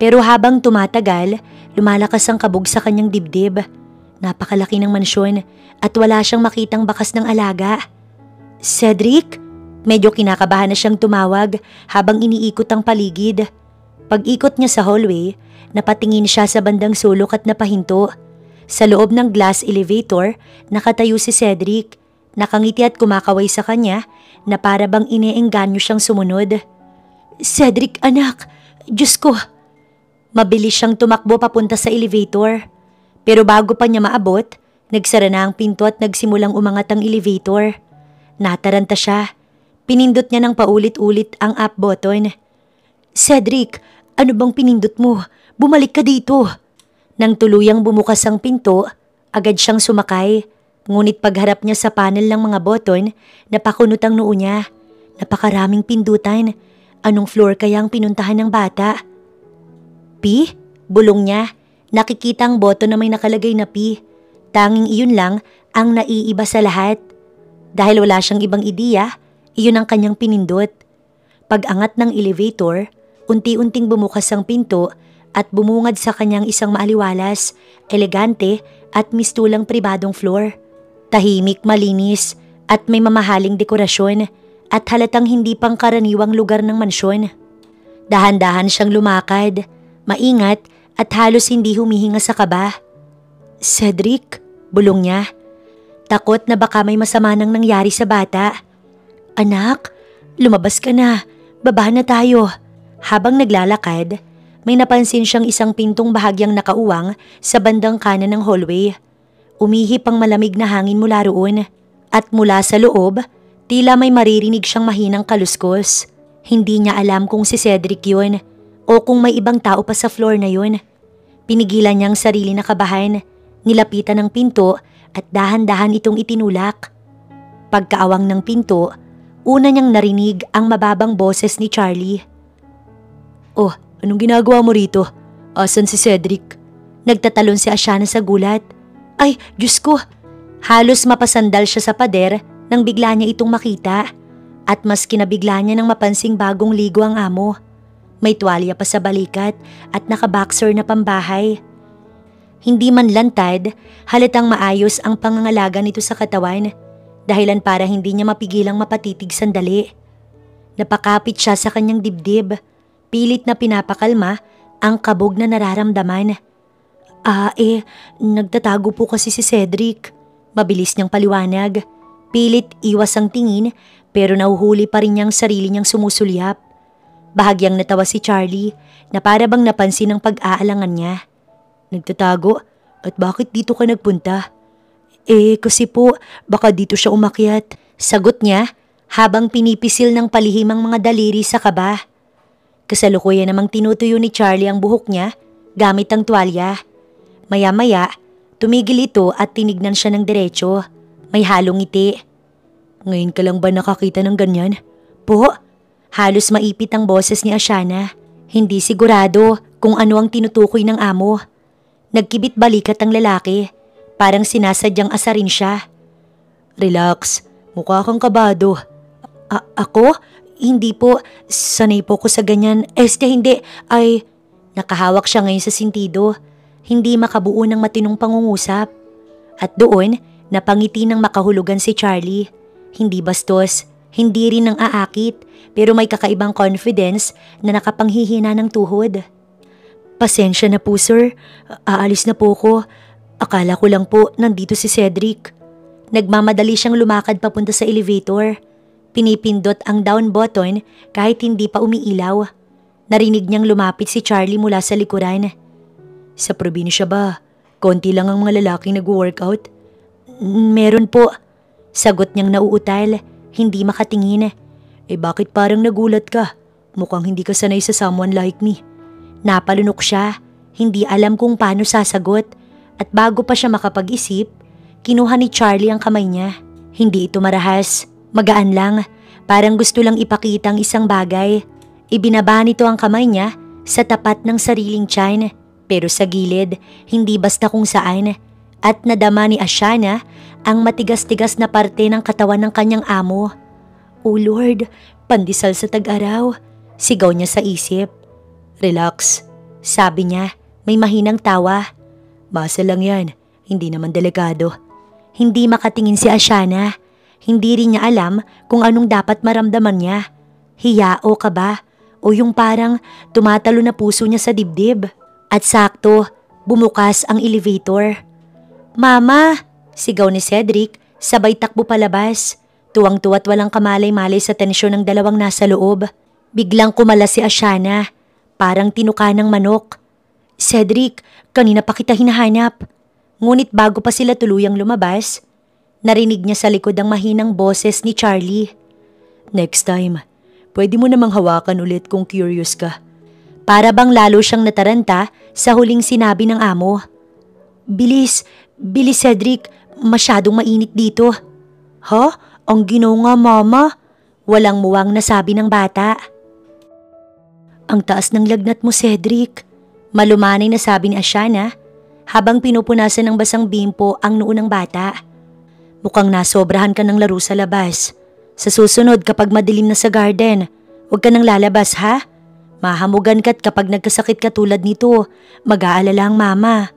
Pero habang tumatagal, lumalakas ang kabog sa kanyang dibdib. Napakalaki ng mansyon at wala siyang makitang bakas ng alaga. Cedric? Medyo kinakabahan na siyang tumawag habang iniikot ang paligid. Pag-ikot niya sa hallway, napatingin siya sa bandang sulok at napahinto. Sa loob ng glass elevator, nakatayo si Cedric. Nakangiti at kumakaway sa kanya na para bang iniengganyo siyang sumunod. Cedric anak, Diyos ko! Mabilis siyang tumakbo papunta sa elevator. Pero bago pa niya maabot, nagsara na ang pinto at nagsimulang umangat ang elevator. Nataranta siya. Pinindot niya ng paulit-ulit ang up button. Cedric, ano bang pinindot mo? Bumalik ka dito. Nang tuluyang bumukas ang pinto, agad siyang sumakay. Ngunit pagharap niya sa panel ng mga button, napakunot ang noo niya. Napakaraming pindutan. Anong floor kaya ang pinuntahan ng bata? P? Bulong niya. Nakikita ang button na may nakalagay na P. Tanging iyon lang ang naiiba sa lahat. Dahil wala siyang ibang ideya, iyon ang kanyang pinindot. Pag-angat ng elevator, unti-unting bumukas ang pinto at bumungad sa kanyang isang maaliwalas, elegante at mistulang pribadong floor. Tahimik, malinis at may mamahaling dekorasyon at halatang hindi pangkaraniwang lugar ng mansyon. Dahan-dahan siyang lumakad, maingat at halos hindi humihinga sa kaba. Cedric, bulong niya. Takot na baka may masama nang nangyari sa bata. Anak, lumabas ka na. Baba na tayo. Habang naglalakad, may napansin siyang isang pintong bahagyang nakauwang sa bandang kanan ng hallway. Umihip ang malamig na hangin mula roon at mula sa loob, tila may maririnig siyang mahinang kaluskos. Hindi niya alam kung si Cedric yun o kung may ibang tao pa sa floor na yun. Pinigilan niyang sarili na kabahan, nilapitan ng pinto at dahan-dahan itong itinulak. Pagkaawang ng pinto, una niyang narinig ang mababang boses ni Charlie. Oh, anong ginagawa mo rito? Asan si Cedric? Nagtatalon si Ashana sa gulat. Ay, Diyos ko! Halos mapasandal siya sa pader nang bigla niya itong makita. At mas kinabigla niya nang mapansing bagong ligo ang amo. May tuwalya pa sa balikat at nakaboxer na pambahay. Hindi man lantad, halatang maayos ang pangangalaga nito sa katawan. Dahilan para hindi niya mapigilang mapatitig sandali. Napakapit siya sa kanyang dibdib. Pilit na pinapakalma ang kabog na nararamdaman. Nagtatago po kasi si Cedric. Mabilis niyang paliwanag. Pilit iwas ang tingin pero nauhuli pa rin niyang sarili niyang sumusulyap. Bahagyang natawa si Charlie na para bang napansin ang pag-aalangan niya. Nagtatago? At bakit dito ka nagpunta? Kasi po baka dito siya umakyat. Sagot niya habang pinipisil ng palihim ang mga daliri sa kaba. Kasalukuyan namang tinutuyo ni Charlie ang buhok niya gamit ang tuwalya. Maya-maya, tumigil ito at tinignan siya ng diretso. May halong ngiti. Ngayon ka lang ba nakakita ng ganyan? Po? Halos maipit ang boses ni Ashana. Hindi sigurado kung ano ang tinutukoy ng amo. Nagkibit balikat ang lalaki. Parang sinasadyang asarin siya. Relax, mukha kang kabado. Ako? Hindi po, sanay po ko sa ganyan. Hindi, nakahawak siya ngayon sa sintido. Hindi makabuo ng matinong pangungusap. At doon, napangiti ng makahulugan si Charlie. Hindi bastos, hindi rin ng aakit, pero may kakaibang confidence na nakapanghihina ng tuhod. Pasensya na po sir, aalis na po ko. Akala ko lang po nandito si Cedric. Nagmamadali siyang lumakad papunta sa elevator. Pinipindot ang down button kahit hindi pa umiilaw. Narinig niyang lumapit si Charlie mula sa likuran. Sa probinsya ba? Konti lang ang mga lalaking nag-workout? Meron po. Sagot niyang nauutal, hindi makatingin. Bakit parang nagulat ka? Mukhang hindi ka sanay sa someone like me. Napalunok siya, hindi alam kung paano sasagot. At bago pa siya makapag-isip, kinuha ni Charlie ang kamay niya. Hindi ito marahas, magaan lang, parang gusto lang ipakita ang isang bagay. Ibinaba nito ang kamay niya sa tapat ng sariling tiyan. Pero sa gilid, hindi basta kung saan. At nadama ni Ashana ang matigas-tigas na parte ng katawan ng kanyang amo. Oh Lord, pandesal sa tag-araw. Sigaw niya sa isip. Relax, sabi niya, may mahinang tawa. Basa lang yan, hindi naman delikado. Hindi makatingin si Ashana. Hindi rin niya alam kung anong dapat maramdaman niya. Hiya o kaba o yung parang tumatalo na puso niya sa dibdib. At sakto, bumukas ang elevator. Mama! Sigaw ni Cedric, sabay takbo palabas. Tuwang-tuwa't walang kamalay-malay sa tensyon ng dalawang nasa loob. Biglang kumala si Ashana, parang tinuka ng manok. Cedric, kanina pa kita hinahanap. Ngunit bago pa sila tuluyang lumabas, narinig niya sa likod ang mahinang boses ni Charlie. Next time, pwede mo namang hawakan ulit kung curious ka. Para bang lalo siyang nataranta sa huling sinabi ng amo. Bilis, bilis Cedric, masyadong mainit dito. Ha? Ang ginaw nga mama? Walang muwang nasabi ng bata. Ang taas ng lagnat mo Cedric. Malumanay na sabi ni Ashana habang pinupunasan ng basang bimpo ang noo ng bata. Mukhang nasobrahan ka ng laro sa labas. Sa susunod kapag madilim na sa garden, huwag ka nang lalabas ha? Mahamugan ka't kapag nagkasakit ka tulad nito, mag-aalala ang mama.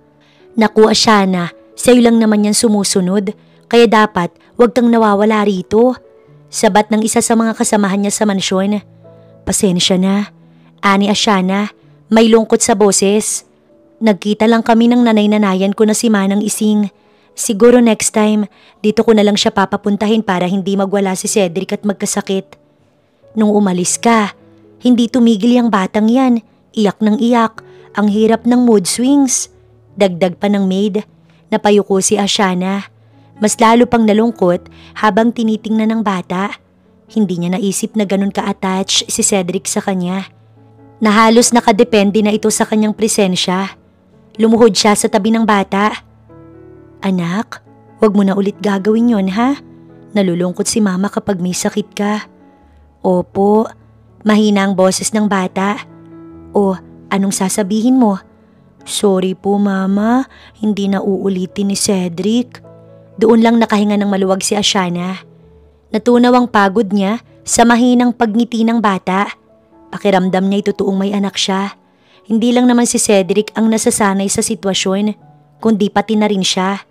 Naku Ashana, sa'yo lang naman yan sumusunod, kaya dapat huwag kang nawawala rito. Sabat ng isa sa mga kasamahan niya sa mansyon. Pasensya na, ani Ashana, may lungkot sa boses. Nagkita lang kami ng nanay-nanayan ko na si Manang Ising. Siguro next time, dito ko na lang siya papapuntahin para hindi magwala si Cedric at magkasakit. Nung umalis ka, hindi tumigil yung batang yan. Iyak ng iyak. Ang hirap ng mood swings. Dagdag pa ng maid. Napayuko si Ashana. Mas lalo pang nalungkot habang tinitingnan ng bata. Hindi niya naisip na ganun ka-attach si Cedric sa kanya. Na halos nakadepende na ito sa kanyang presensya. Lumuhod siya sa tabi ng bata. Anak, wag mo na ulit gagawin yon ha? Nalulungkot si mama kapag may sakit ka. Opo. Mahina ang boses ng bata. O, anong sasabihin mo? Sorry po mama, hindi na uulitin ni Cedric. Doon lang nakahinga ng maluwag si Ashana. Natunaw ang pagod niya sa mahinang pagngiti ng bata. Pakiramdam niya totoong may anak siya. Hindi lang naman si Cedric ang nasasanay sa sitwasyon, kundi pati na rin siya.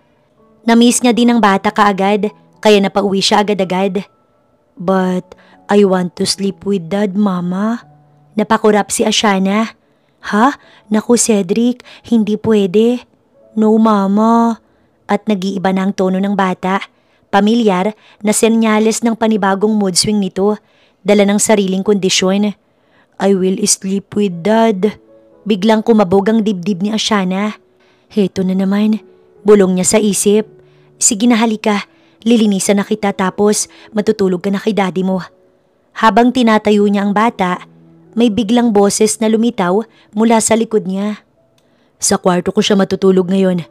Namiss niya din ang bata kaagad, kaya napauwi siya agad-agad. But I want to sleep with Dad, Mama. Napakurap si Ashana. Ha? Naku Cedric, hindi pwede. No, Mama. At nag-iiba na ang tono ng bata. Pamilyar na senyales ng panibagong mood swing nito, dala ng sariling kondisyon. I will sleep with Dad. Biglang kumabog ang dibdib ni Ashana. Heto na naman, bulong niya sa isip. Sige na halika, lilinisan na kita tapos matutulog ka na kay daddy mo. Habang tinatayo niya ang bata, may biglang boses na lumitaw mula sa likod niya. Sa kwarto ko siya matutulog ngayon.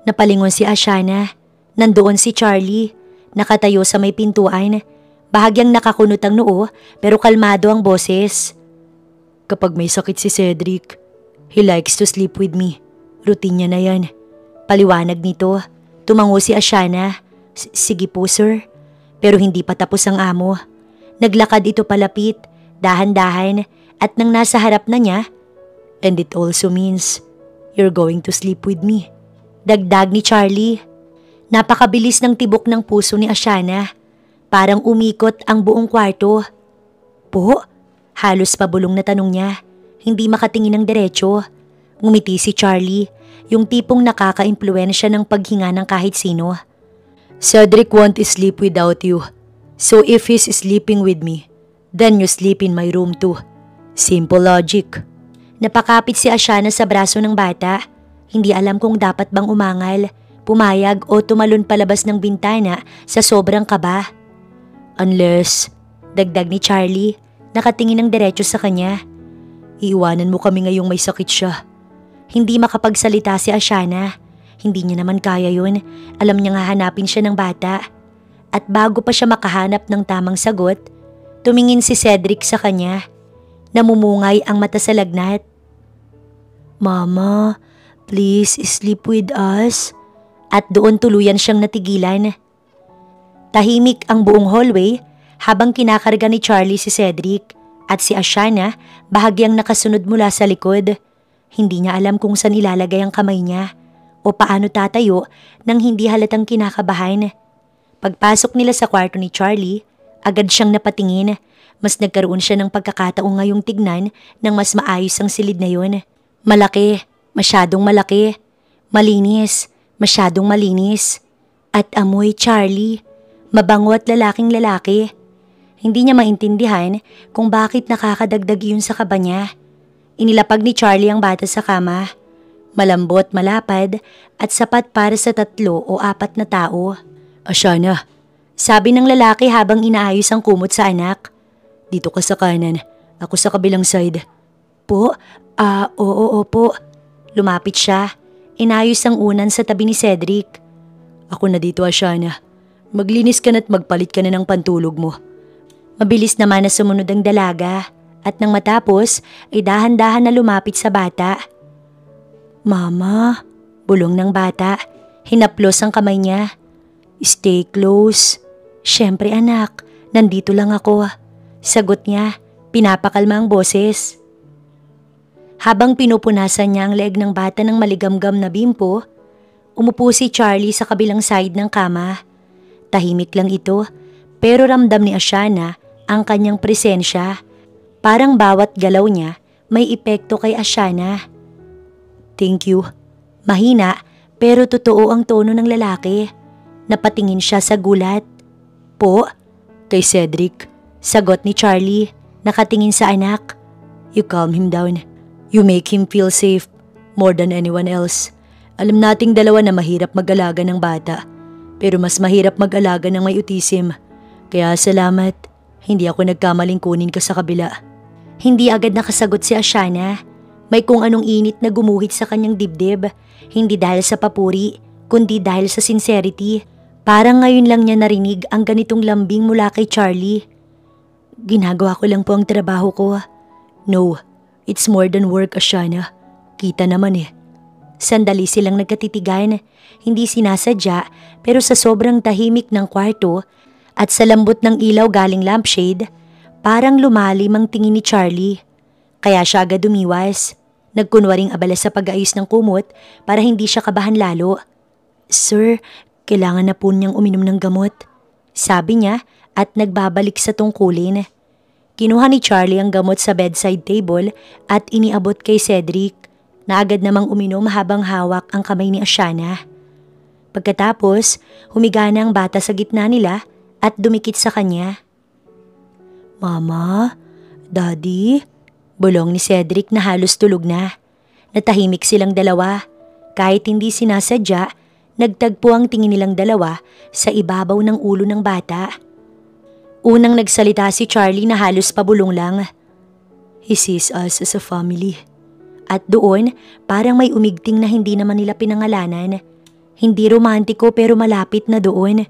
Napalingon si Ashana. Nandoon si Charlie, nakatayo sa may pintuan. Bahagyang nakakunot ang noo pero kalmado ang boses. Kapag may sakit si Cedric, he likes to sleep with me. Routine niya na yan. Paliwanag nito. Tumango si Ashana. Sige po sir. Pero hindi pa tapos ang amo. Naglakad ito palapit, dahan-dahan at nang nasa harap na niya, and it also means you're going to sleep with me. Dagdag ni Charlie. Napakabilis ng tibok ng puso ni Ashana. Parang umikot ang buong kwarto. Po? Halos pabulong na tanong niya. Hindi makatingin ng diretsyo. Ngumiti si Charlie, yung tipong nakaka-impluwensya ng paghinga ng kahit sino. Cedric won't sleep without you. So if he's sleeping with me, then you sleep in my room too. Simple logic. Napakapit si Ashana sa braso ng bata. Hindi alam kung dapat bang umangal, pumayag o tumalon palabas ng bintana sa sobrang kaba. Unless, dagdag ni Charlie, nakatingin ng diretso sa kanya. Iiwanan mo kami ngayong may sakit siya. Hindi makapagsalita si Ashana. Hindi niya naman kaya yun. Alam niya nga hanapin siya ng bata. At bago pa siya makahanap ng tamang sagot, tumingin si Cedric sa kanya. Namumungay ang mata sa lagnat. Mama, please sleep with us. At doon tuluyan siyang natigilan. Tahimik ang buong hallway habang kinakarga ni Charlie si Cedric at si Ashana bahagyang nakasunod mula sa likod. Hindi niya alam kung saan ilalagay ang kamay niya o paano tatayo nang hindi halatang kinakabahan. Pagpasok nila sa kwarto ni Charlie, agad siyang napatingin. Mas nagkaroon siya ng pagkakataong ngayong tignan ng mas maayos ang silid na yun. Malaki, masyadong malaki. Malinis, masyadong malinis. At amoy Charlie, mabango at lalaking lalaki. Hindi niya maintindihan kung bakit nakakadagdag yun sa kaba niya. Inilapag ni Charlie ang bata sa kama. Malambot, malapad at sapat para sa 3 o 4 na tao. Ashana, sabi ng lalaki habang inaayos ang kumot sa anak. Dito ka sa kanan, ako sa kabilang side. Po, Oo, opo. Lumapit siya. Inayos ang unan sa tabi ni Cedric. Ako na dito, Ashana. Maglinis ka na't magpalit ka na ng pantulog mo. Mabilis naman na sumunod ang dalaga at nang matapos ay dahan-dahan na lumapit sa bata. Mama, bulong ng bata. Hinaplos ang kamay niya. Stay close. Siyempre anak, nandito lang ako. Sagot niya, pinapakalma ang boses. Habang pinupunasan niya ang leeg ng bata ng maligamgam na bimpo, umupo si Charlie sa kabilang side ng kama. Tahimik lang ito, pero ramdam ni Ashana ang kanyang presensya. Parang bawat galaw niya may epekto kay Ashana. Thank you. Mahina pero totoo ang tono ng lalaki. Napatingin siya sa gulat. Po? Kay Cedric. Sagot ni Charlie, nakatingin sa anak. You calm him down. You make him feel safe more than anyone else. Alam nating dalawa na mahirap mag-alaga ng bata. Pero mas mahirap mag-alaga ng may autism. Kaya salamat, hindi ako nagkamaling kunin ka sa kabila. Hindi agad nakasagot si Ashana. May kung anong init na gumuhit sa kanyang dibdib. Hindi dahil sa papuri, kundi dahil sa sincerity. Parang ngayon lang niya narinig ang ganitong lambing mula kay Charlie. Ginagawa ko lang po ang trabaho ko. No, it's more than work, Ashana. Kita naman eh. Sandali silang nagkatitigan. Hindi sinasadya pero sa sobrang tahimik ng kwarto at sa lambot ng ilaw galing lampshade, parang lumalim ang tingin ni Charlie. Kaya siya agad umiwas. Nagkunwaring abala sa pag-aayos ng kumot para hindi siya kabahan lalo. Sir, kailangan na po niyang uminom ng gamot. Sabi niya at nagbabalik sa tungkulin. Kinuha ni Charlie ang gamot sa bedside table at iniabot kay Cedric na agad namang uminom habang hawak ang kamay ni Ashana. Pagkatapos, humiga na ang bata sa gitna nila at dumikit sa kanya. Mama, Daddy, bulong ni Cedric na halos tulog na. Natahimik silang dalawa. Kahit hindi sinasadya, nagtagpo ang tingin nilang dalawa sa ibabaw ng ulo ng bata. Unang nagsalita si Charlie na halos pabulong lang. He sees us as a family. At doon, parang may umigting na hindi naman nila pinangalanan. Hindi romantiko pero malapit na doon.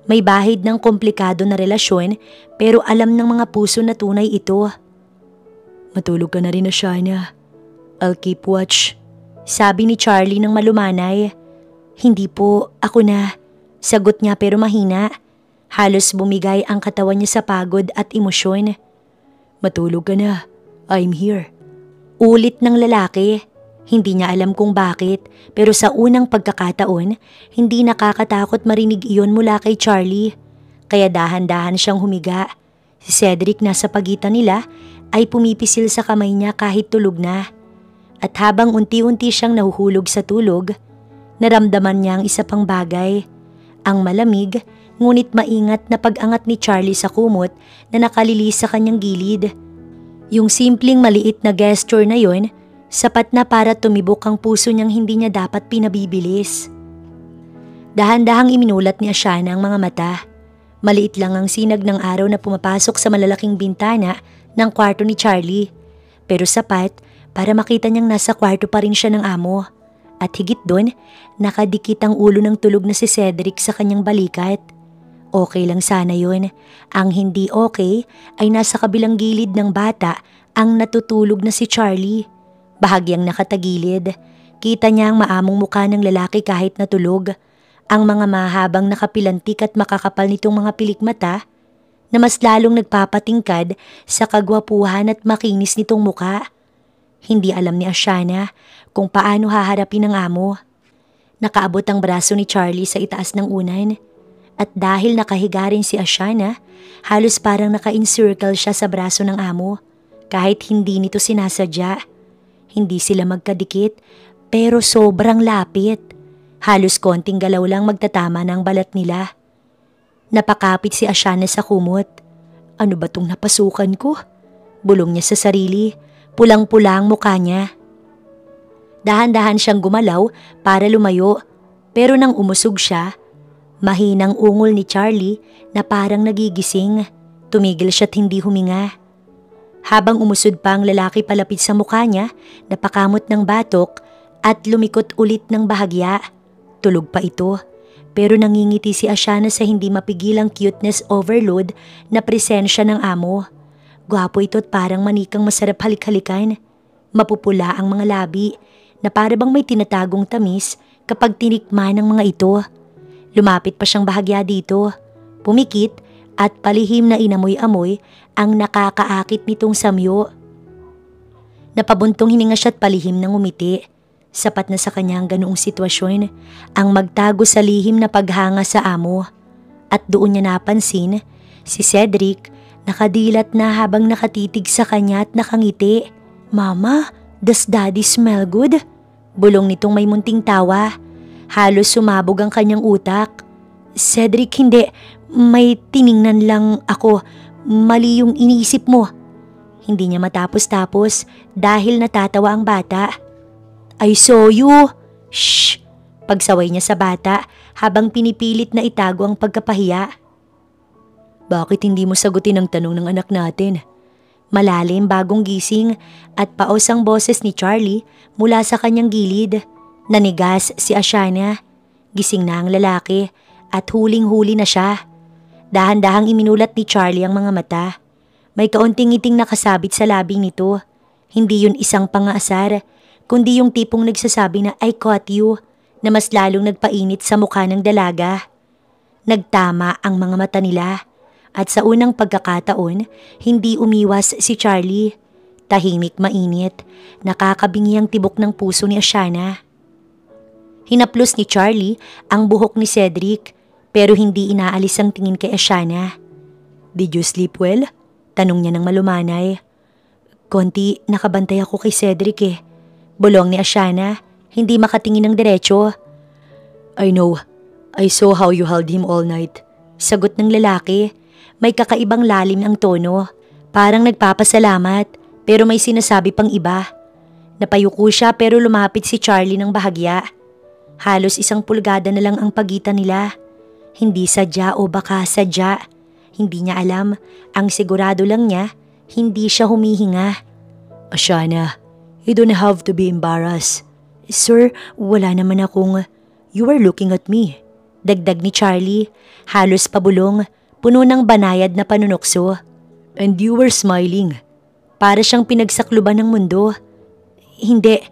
May bahid ng komplikado na relasyon pero alam ng mga puso na tunay ito. Matulog ka na rin, Ashana. I'll keep watch. Sabi ni Charlie ng malumanay. Hindi po, ako na. Sagot niya pero mahina. Halos bumigay ang katawan niya sa pagod at emosyon. Matulog ka na. I'm here. Ulit ng lalaki. Hindi niya alam kung bakit pero sa unang pagkakataon, hindi nakakatakot marinig iyon mula kay Charlie. Kaya dahan-dahan siyang humiga. Si Cedric nasa pagitan nila ay pumipisil sa kamay niya kahit tulog na. At habang unti-unti siyang nahuhulog sa tulog, naramdaman niya ang isa pang bagay. Ang malamig ngunit maingat na pag-angat ni Charlie sa kumot na nakalilis sa kanyang gilid. Yung simpleng maliit na gesture na yon, sapat na para tumibok ang puso niyang hindi niya dapat pinabibilis. Dahan-dahang iminulat ni Ashana ang mga mata. Maliit lang ang sinag ng araw na pumapasok sa malalaking bintana ng kwarto ni Charlie. Pero sapat para makita niyang nasa kwarto pa rin siya ng amo. At higit doon, nakadikit ang ulo ng tulog na si Cedric sa kanyang balikat. Okay lang sana yun. Ang hindi okay ay nasa kabilang gilid ng bata ang natutulog na si Charlie. Bahagyang nakatagilid. Kita niya ang maamong mukha ng lalaki kahit natulog. Ang mga mahabang nakapilantik at makakapal nitong mga pilikmata na mas lalong nagpapatingkad sa kagwapuhan at makinis nitong muka. Hindi alam ni Ashana kung paano haharapin ang amo. Nakaabot ang braso ni Charlie sa itaas ng unan. At dahil nakahiga rin si Ashana, halos parang naka-encircle siya sa braso ng amo kahit hindi nito sinasadya. Hindi sila magkadikit pero sobrang lapit. Halos konting galaw lang magtatama ng balat nila. Napakapit si Ashana sa kumot. Ano ba tong napasukan ko? Bulong niya sa sarili. Pulang-pula ang mukha niya. Dahan-dahan siyang gumalaw para lumayo. Pero nang umusog siya, mahinang ungol ni Charlie na parang nagigising. Tumigil siya't hindi huminga. Habang umusod pa ang lalaki palapit sa mukha niya, napakamot ng batok at lumikot ulit ng bahagya. Tulog pa ito, pero nangingiti si Ashana sa hindi mapigilang cuteness overload na presensya ng amo. Gwapo ito at parang manikang masarap halik-halikan. Mapupula ang mga labi na para bang may tinatagong tamis kapag tinikman ng mga ito. Lumapit pa siyang bahagya dito, pumikit at palihim na inamoy-amoy ang nakakaakit nitong samyo. Napabuntong hininga siya at palihim ng umiti. Sapat na sa kanya ang ganoong sitwasyon ang magtago sa lihim na paghanga sa amo. At doon niya napansin si Cedric nakadilat na habang nakatitig sa kanya at nakangiti. "Mama, does daddy smell good?" Bulong nitong may munting tawa. Halos sumabog ang kanyang utak. "Cedric, hindi. May tiningnan lang ako. Mali yung iniisip mo." Hindi niya matapos-tapos dahil natatawa ang bata. "I saw you." "Shh!" Pagsaway niya sa bata habang pinipilit na itago ang pagkapahiya. "Bakit hindi mo sagutin ang tanong ng anak natin?" Malalim bagong gising at paos ang boses ni Charlie mula sa kanyang gilid. Nanigas si Ashana. Gising na ang lalaki at huling-huli na siya. Dahan-dahang iminulat ni Charlie ang mga mata. May kaunting ngiting nakasabit sa labi nito. Hindi yun isang pangaasar, kundi yung tipong nagsasabi na "I caught you" na mas lalong nagpainit sa mukha ng dalaga. Nagtama ang mga mata nila at sa unang pagkakataon, hindi umiwas si Charlie. Tahimik mainit, nakakabingi ang tibok ng puso ni Ashana. Hinaplos ni Charlie ang buhok ni Cedric pero hindi inaalis ang tingin kay Ashana. "Did you sleep well?" Tanong niya ng malumanay. "Konti nakabantay ako kay Cedric eh." Bulong ni Ashana, hindi makatingin ng diretso. "I know. I saw how you held him all night." Sagot ng lalaki. May kakaibang lalim ang tono. Parang nagpapasalamat pero may sinasabi pang iba. Napayuko siya pero lumapit si Charlie ng bahagya. Halos 1 pulgada na lang ang pagitan nila. Hindi sadya o baka sadya. Hindi niya alam. Ang sigurado lang niya, hindi siya humihinga. "Ashana, you don't have to be embarrassed." "Sir, wala naman akong..." "You are looking at me." Dagdag ni Charlie. Halos pabulong, puno ng banayad na panunokso. "And you were smiling." Para siyang pinagsakluban ng mundo. "Hindi."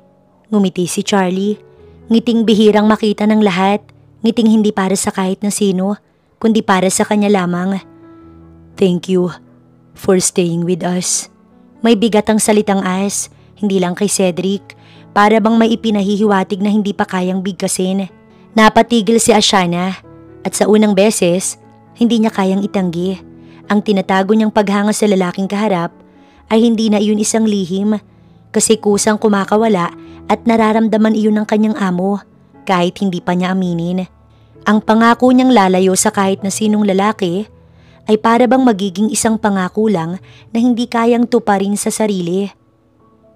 Ngumiti si Charlie. Ngiting bihirang makita ng lahat. Ngiting hindi para sa kahit na sino, kundi para sa kanya lamang. "Thank you for staying with us." May bigat ang salitang as, hindi lang kay Cedric, para bang may ipinahihiwatig na hindi pa kayang bigkasin. Napatigil si Ashana at sa unang beses, hindi niya kayang itanggi. Ang tinatago niyang paghanga sa lalaking kaharap ay hindi na iyon isang lihim kasi kusang kumakawala at nararamdaman iyon ng kanyang amo kahit hindi pa niya aminin. Ang pangako niyang lalayo sa kahit na sinong lalaki ay para bang magiging isang pangako lang na hindi kayang tuparin sa sarili.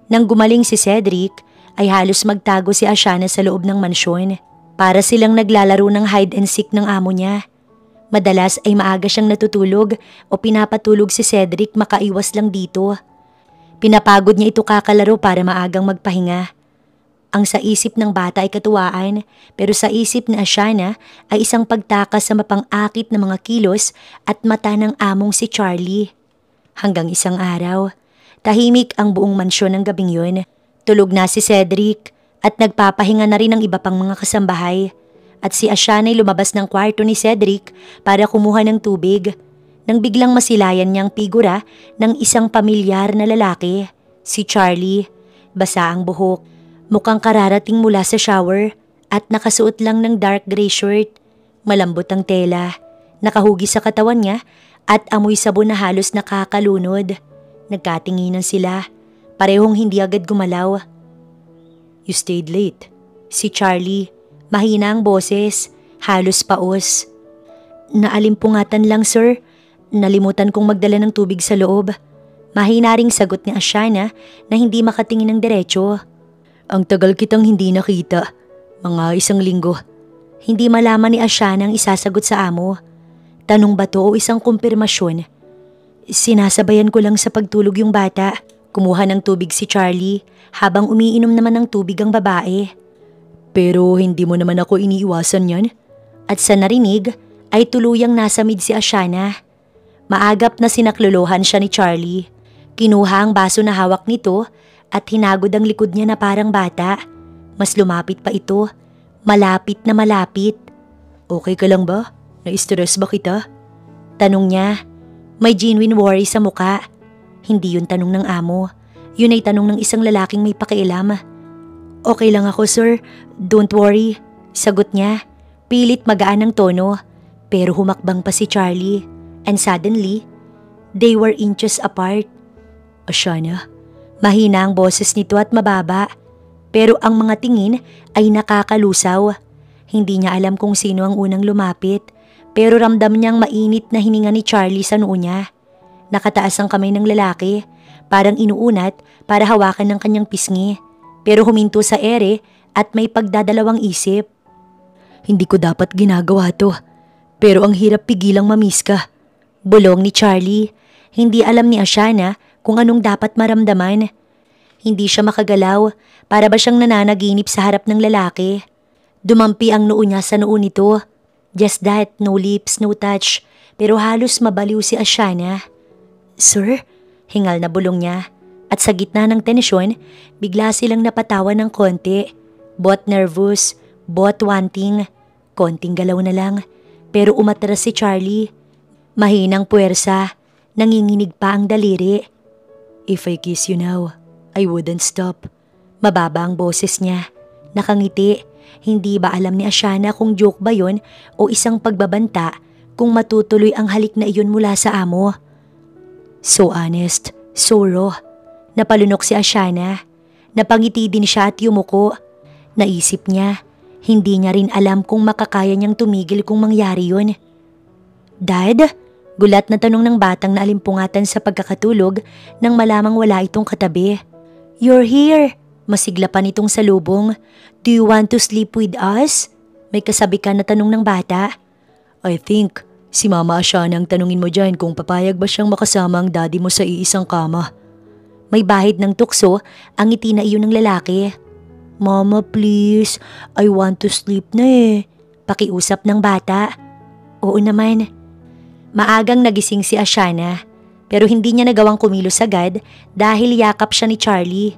Nang gumaling si Cedric ay halos magtago si Ashana sa loob ng mansyon. Para silang naglalaro ng hide and seek ng amo niya. Madalas ay maaga siyang natutulog o pinapatulog si Cedric makaiwas lang dito. Pinapagod niya ito kakalaro para maagang magpahinga. Ang sa isip ng bata ay katuwaan pero sa isip ni Ashana ay isang pagtakas sa mapang-akit na mga kilos at mata ng among si Charlie. Hanggang isang araw, tahimik ang buong mansyon ng gabing yun. Tulog na si Cedric at nagpapahinga na rin ang iba pang mga kasambahay. At si Ashana ay lumabas ng kwarto ni Cedric para kumuha ng tubig nang biglang masilayan niyang figura ng isang pamilyar na lalaki, si Charlie. Basa ang buhok, mukhang kararating mula sa shower at nakasuot lang ng dark gray shirt. Malambot ang tela, nakahugis sa katawan niya at amoy sabon na halos nakakalunod. Nagkatinginan sila, parehong hindi agad gumalaw. "You stayed late." Si Charlie. Mahina ang boses, halos paos. "Naalimpungatan lang sir, nalimutan kong magdala ng tubig sa loob." Mahina ring sagot ni Ashana na hindi makatingin ng diretso. "Ang tagal kitang hindi nakita, mga 1 linggo." Hindi malaman ni Ashana ang isasagot sa amo. Tanong ba to o isang kumpirmasyon? Sinasabayan ko lang sa pagtulog yung bata. Kumuha ng tubig si Charlie habang umiinom naman ng tubig ang babae. Pero hindi mo naman ako iniiwasan yan. At sa narinig ay tuluyang nasamid si Ashana. Maagap na sinaklolohan siya ni Charlie. Kinuha ang baso na hawak nito at hinagod ang likod niya na parang bata. Mas lumapit pa ito. Malapit na malapit. Okay ka lang ba? Na-stress ba kita? Tanong niya. May genuine worry sa muka. Hindi yun tanong ng amo. Yun ay tanong ng isang lalaking may pakialam. Okay lang ako, sir. Don't worry. Sagot niya. Pilit magaan ang tono. Pero humakbang pa si Charlie. And suddenly, they were inches apart. Ashana? Mahina ang boses nito at mababa. Pero ang mga tingin ay nakakalusaw. Hindi niya alam kung sino ang unang lumapit. Pero ramdam niyang mainit na hininga ni Charlie sa noo niya. Nakataas ang kamay ng lalaki. Parang inuunat para hawakan ng kanyang pisngi. Pero huminto sa ere at may pagdadalawang isip. Hindi ko dapat ginagawa to. Pero ang hirap pigilang mamiss ka. Bulong ni Charlie. Hindi alam ni Ashana kung anong dapat maramdaman. Hindi siya makagalaw. Para ba siyang nananaginip sa harap ng lalaki? Dumampi ang noo niya sa noo nito. Just that, no lips, no touch. Pero halos mabaliw si Ashana. Sir? Hingal na bulong niya. At sa gitna ng tensyon, bigla silang napatawa ng konti. Both nervous, both wanting. Konting galaw na lang. Pero umatras si Charlie. Mahinang puwersa. Nanginginig pa ang daliri. If I kiss you now, I wouldn't stop. Mababa ang boses niya. Nakangiti. Hindi ba alam ni Ashana kung joke ba yon o isang pagbabanta kung matutuloy ang halik na iyon mula sa amo? So honest, so raw. Napalunok si Ashana. Napangiti din siya at yumuko. Naisip niya, hindi niya rin alam kung makakaya niyang tumigil kung mangyari yun. Dad? Gulat na tanong ng batang na alimpungatan sa pagkakatulog nang malamang wala itong katabi. You're here! Masigla pa nitong salubong. Do you want to sleep with us? May kasabi ka na tanong ng bata. I think si Mama Ashana ang tanungin mo dyan kung papayag ba siyang makasama ang daddy mo sa iisang kama. May bahid ng tukso ang ngiti na iyon ng lalaki. Mama please, I want to sleep na eh. Pakiusap ng bata. Oo naman. Maagang nagising si Ashana pero hindi niya nagawang kumilos agad dahil yakap siya ni Charlie.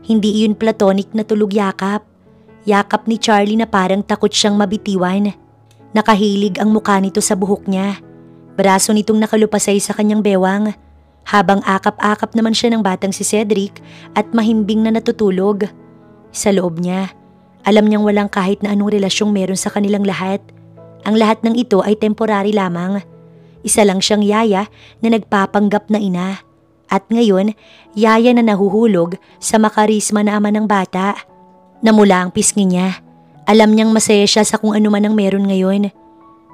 Hindi iyon platonic na tulog yakap. Yakap ni Charlie na parang takot siyang mabitiwan. Nakahilig ang mukha nito sa buhok niya. Braso nitong nakalupasay sa kanyang bewang. Habang akap-akap naman siya ng batang si Cedric at mahimbing na natutulog. Sa loob niya, alam niyang walang kahit na anong relasyong meron sa kanilang lahat. Ang lahat ng ito ay temporary lamang. Isa lang siyang yaya na nagpapanggap na ina. At ngayon, yaya na nahuhulog sa makarisma na ama ng bata. Namula ang pisngi niya. Alam niyang masaya siya sa kung ano man ang meron ngayon.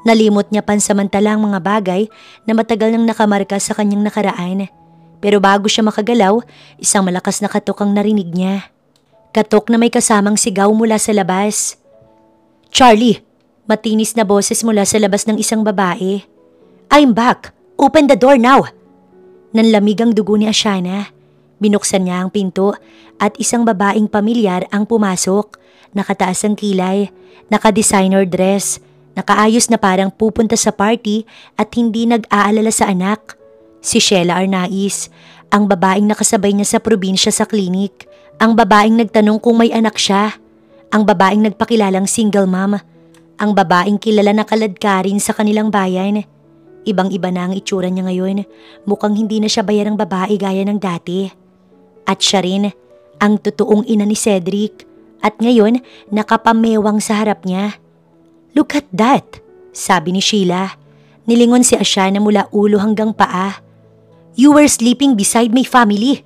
Nalimot niya pansamantala ang mga bagay na matagal nang nakamarka sa kanyang nakaraan. Pero bago siya makagalaw, isang malakas na katok ang narinig niya. Katok na may kasamang sigaw mula sa labas. Charlie! Matinis na boses mula sa labas ng isang babae. I'm back! Open the door now! Nanlamig ang dugo ni Ashana. Binuksan niya ang pinto at isang babaeng pamilyar ang pumasok. Nakataas ang kilay, naka-designer dress, nakaayos na parang pupunta sa party at hindi nag-aalala sa anak. Si Sheila Arnaiz, ang babaeng nakasabay niya sa probinsya sa klinik. Ang babaeng nagtanong kung may anak siya. Ang babaeng nagpakilalang single mom. Ang babaeng kilala na kaladkarin sa kanilang bayan. Ibang-iba na ang itsura niya ngayon. Mukhang hindi na siya bayarang babae gaya ng dati. At siya rin, ang totoong ina ni Cedric. At ngayon, nakapamewang sa harap niya. Look at that, sabi ni Sheila. Nilingon si Ashana mula ulo hanggang paa. You were sleeping beside my family.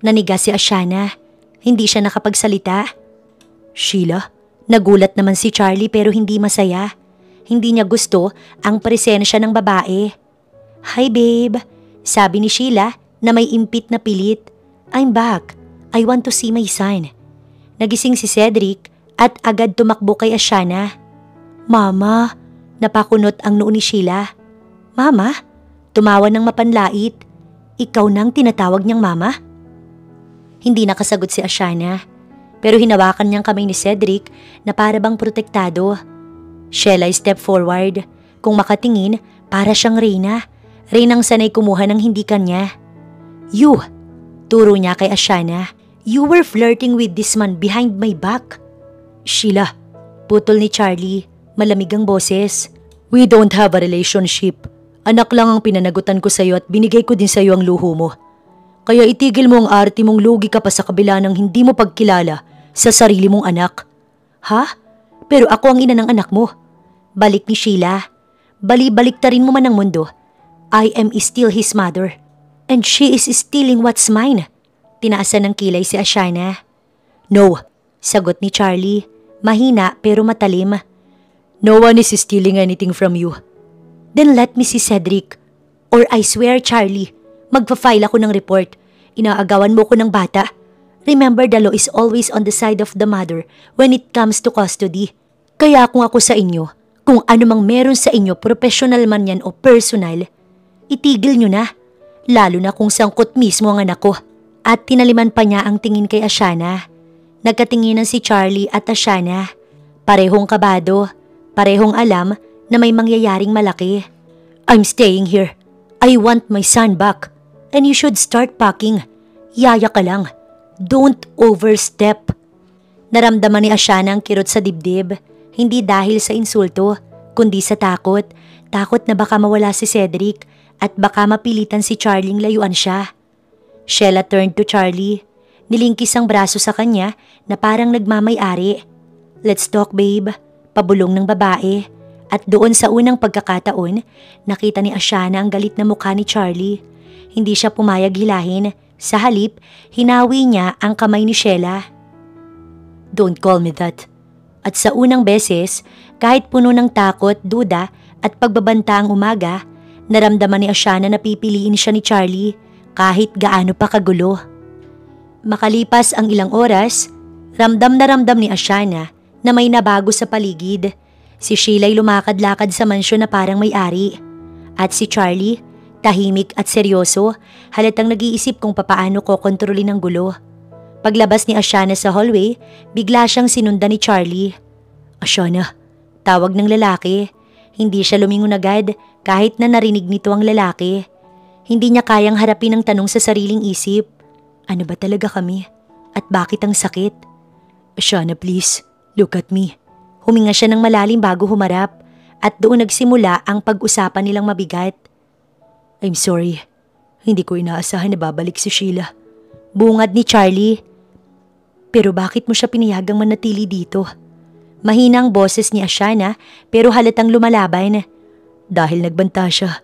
Naniga si Ashana. Hindi siya nakapagsalita. Sheila? Nagulat naman si Charlie pero hindi masaya. Hindi niya gusto ang presensya ng babae. Hi babe, sabi ni Sheila na may impit na pilit. I'm back. I want to see my son. Nagising si Cedric at agad tumakbo kay Ashana. Mama, napakunot ang noo ni Sheila. Mama? Tumawa ng mapanlait. Ikaw nang tinatawag niyang mama? Hindi nakasagot si Ashana, pero hinawakan niyang kamay ni Cedric na para bang protektado. Sheila step forward. Kung makatingin, para siyang Reyna. Reynang sanay kumuha ng hindi kanya. You, turo niya kay Ashana. You were flirting with this man behind my back. Sheila, putol ni Charlie. Malamig ang boses. We don't have a relationship. Anak lang ang pinanagutan ko sa'yo at binigay ko din sa'yo ang luho mo. Kaya itigil mo ang arte mong lugi ka pa sa kabila ng hindi mo pagkilala sa sarili mong anak. Ha? Pero ako ang ina ng anak mo. Balik ni Sheila. Bali-baliktarin mo man ang mundo. I am still his mother. And she is stealing what's mine. Tinaasan ng kilay si Ashana. No, sagot ni Charlie. Mahina pero matalim. No one is stealing anything from you. Then let me see Cedric. Or I swear, Charlie, magpa-file ako ng report. Inaagawan mo ko ng bata. Remember, the law is always on the side of the mother when it comes to custody. Kaya kung ako sa inyo, kung ano mang meron sa inyo, professional man yan o personal, itigil nyo na. Lalo na kung sangkot mismo ang anak ko. At tinaliman pa niya ang tingin kay Ashana. Nagkatinginan si Charlie at Ashana. Parehong kabado, parehong alam na may mangyayaring malaki. I'm staying here. I want my son back. And you should start packing. Yaya ka lang. Don't overstep. Naramdaman ni Ashana ang kirot sa dibdib. Hindi dahil sa insulto, kundi sa takot. Takot na baka mawala si Cedric at baka mapilitan si Charlie layuan siya. Sheila turned to Charlie. Nilingkis ang braso sa kanya na parang nagmamay-ari. Let's talk, babe. Pabulong ng babae. At doon sa unang pagkakataon, nakita ni Ashana ang galit na mukha ni Charlie. Hindi siya pumayag hilahin. Sa halip, hinawi niya ang kamay ni Sheila. Don't call me that. At sa unang beses, kahit puno ng takot, duda at pagbabanta ang umaga, naramdaman ni Ashana na pipiliin siya ni Charlie kahit gaano pa kagulo. Makalipas ang ilang oras, ramdam na ramdam ni Ashana na may nabago sa paligid. Si Sheila'y lumakad-lakad sa mansyon na parang may-ari. At si Charlie, tahimik at seryoso, halatang nag-iisip kung papaano kokontrolin ang gulo. Paglabas ni Ashana sa hallway, bigla siyang sinundan ni Charlie. Ashana, tawag ng lalaki. Hindi siya lumingon agad kahit na narinig nito ang lalaki. Hindi niya kayang harapin ang tanong sa sariling isip. Ano ba talaga kami? At bakit ang sakit? Ashana, please, look at me. Huminga siya ng malalim bago humarap at doon nagsimula ang pag-usapan nilang mabigat. I'm sorry. Hindi ko inaasahan na babalik si Sheila. Bungad ni Charlie. Pero bakit mo siya pinayagang manatili dito? Mahina ang boses ni Ashana pero halatang lumalaban. Dahil nagbanta siya.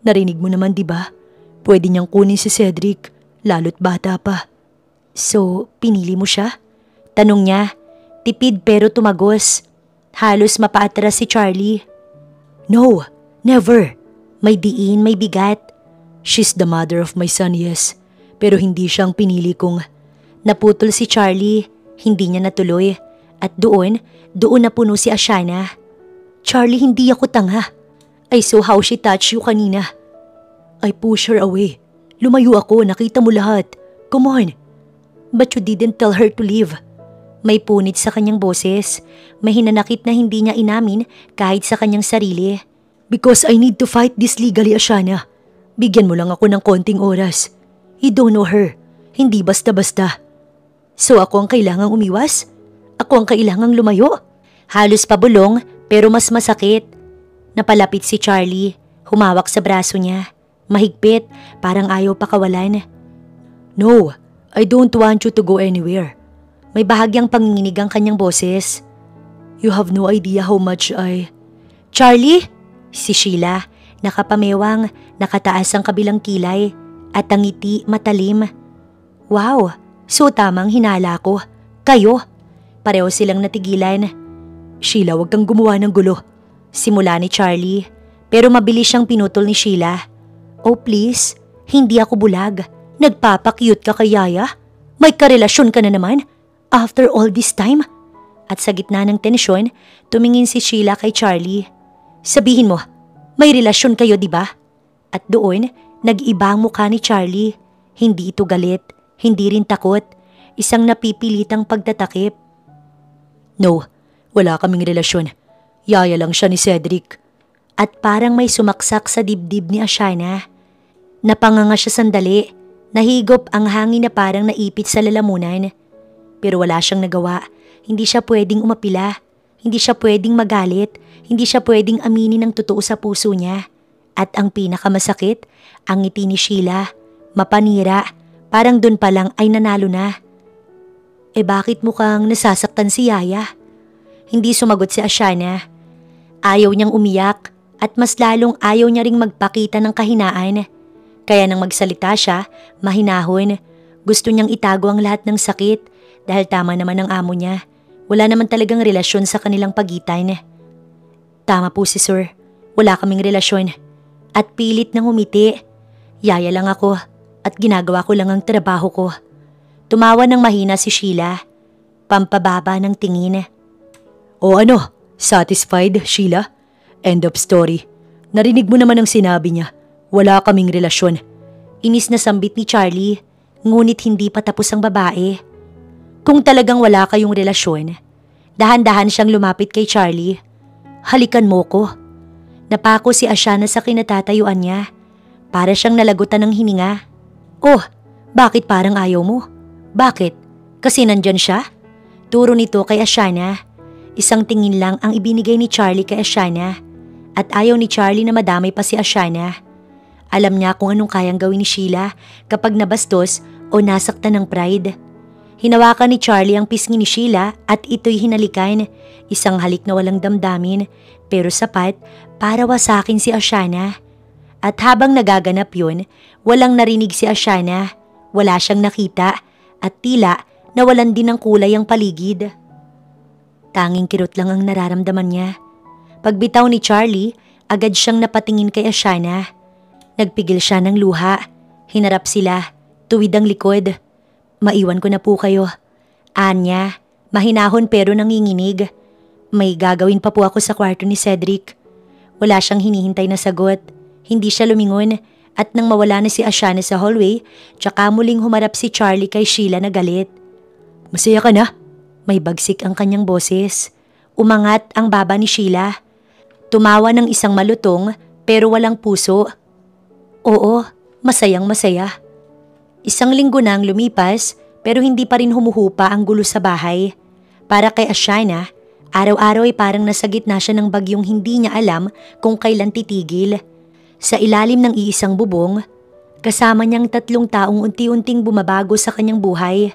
Narinig mo naman, di ba? Pwede niyang kunin si Cedric, lalo't bata pa. So, pinili mo siya? Tanong niya. Tipid pero tumagos. Halos mapaatras si Charlie. No, never. May diin, may bigat. She's the mother of my son, yes. Pero hindi siyang pinili kong... Naputol si Charlie. Hindi niya natuloy. At doon napuno si Ashana. Charlie, hindi ako tanga. I saw how she touched you kanina. I pushed her away. Lumayo ako, nakita mo lahat. Come on. But you didn't tell her to leave. May punit sa kanyang boses. May hinanakit na hindi niya inamin kahit sa kanyang sarili. Because I need to fight this legally, Ashana. Bigyan mo lang ako ng konting oras. You don't know her. Hindi basta-basta. So ako ang kailangang umiwas? Ako ang kailangang lumayo? Halos pabulong pero mas masakit. Napalapit si Charlie. Humawak sa braso niya. Mahigpit, parang ayaw pakawalan. No, I don't want you to go anywhere. May bahagyang panginginig ang kanyang boses. You have no idea how much I... Charlie? Si Sheila, nakapamewang, nakataas ang kabilang kilay at ang ngiti matalim. Wow, so tamang hinala ko. Kayo? Pareho silang natigilan. Sheila, wag kang gumawa ng gulo. Simula ni Charlie, pero mabilis siyang pinutol ni Sheila. Oh please, hindi ako bulag. Nagpapakyut ka kay Yaya? May karelasyon ka na naman? After all this time? At sa gitna ng tensyon, tumingin si Sheila kay Charlie. Sabihin mo, may relasyon kayo, di ba? At doon, Nag-iba ang mukha ni Charlie. Hindi ito galit, hindi rin takot. Isang napipilitang pagtatakip. No, wala kaming relasyon. Yaya lang siya ni Cedric. At parang may sumaksak sa dibdib ni Ashana. Napanganga siya sandali. Nahigop ang hangin na parang naipit sa lalamunan. Pero wala siyang nagawa. Hindi siya pwedeng umapila. Hindi siya pwedeng magalit. Hindi siya pwedeng aminin ang totoo sa puso niya. At ang pinakamasakit, ang ngiti ni Sheila. Mapanira. Parang dun pa lang ay nanalo na. Bakit mukhang nasasaktan si Yaya? Hindi sumagot si Ashana. Ayaw niyang umiyak at mas lalong ayaw niya ring magpakita ng kahinaan. Kaya nang magsalita siya, mahinahon. Gusto niyang itago ang lahat ng sakit dahil tama naman ang amo niya. Wala naman talagang relasyon sa kanilang pagitan. Tama po si Sir. Wala kaming relasyon. At pilit nang umiti. Yaya lang ako at ginagawa ko lang ang trabaho ko. Tumawa ng mahina si Sheila. Pampababa ng tingin. O ano? Satisfied, Sheila? End of story. Narinig mo naman ang sinabi niya. Wala kaming relasyon. Inis na sambit ni Charlie. Ngunit hindi pa tapos ang babae. Kung talagang wala kayong relasyon, dahan-dahan siyang lumapit kay Charlie. Halikan mo ko. Napako si Ashana sa kinatatayuan niya. Para siyang nalagutan ng hininga. Oh, bakit parang ayaw mo? Bakit? Kasi nandyan siya? Turo nito kay Ashana. Isang tingin lang ang ibinigay ni Charlie kay Ashana. At ayaw ni Charlie na madamay pa si Ashana. Alam niya kung anong kayang gawin ni Sheila kapag nabastos o nasaktan ng pride. Hinawakan ni Charlie ang pisngi ni Sheila at ito'y hinalikan. Isang halik na walang damdamin pero sapat para wasakin si Ashana. At habang nagaganap yun, walang narinig si Ashana. Wala siyang nakita at tila nawalan din ng kulay ang paligid. Tanging kirot lang ang nararamdaman niya. Pagbitaw ni Charlie, agad siyang napatingin kay Ashana. Nagpigil siya ng luha. Hinarap sila. Tuwid ang likod. Maiwan ko na po kayo. Anya, mahinahon pero nanginginig. May gagawin pa po ako sa kwarto ni Cedric. Wala siyang hinihintay na sagot. Hindi siya lumingon at nang mawala na si Ashana sa hallway, tsaka muling humarap si Charlie kay Sheila na galit. Masaya ka na? May bagsik ang kanyang boses. Umangat ang baba ni Sheila. Tumawa ng isang malutong pero walang puso. Oo, masayang masaya. Isang linggo na ang lumipas pero hindi pa rin humuhupa ang gulo sa bahay. Para kay Ashana, araw-araw ay parang nasa gitna siya ng bagyong hindi niya alam kung kailan titigil. Sa ilalim ng iisang bubong, kasama niyang 3 taong unti-unting bumabago sa kanyang buhay.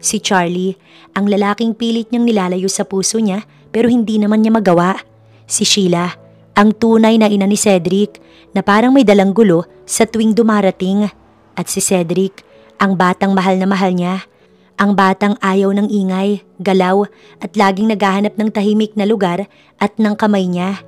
Si Charlie, ang lalaking pilit niyang nilalayo sa puso niya pero hindi naman niya magawa. Si Sheila, ang tunay na ina ni Cedric na parang may dalang gulo sa tuwing dumarating. At si Cedric, ang batang mahal na mahal niya. Ang batang ayaw ng ingay, galaw at laging naghahanap ng tahimik na lugar at ng kamay niya.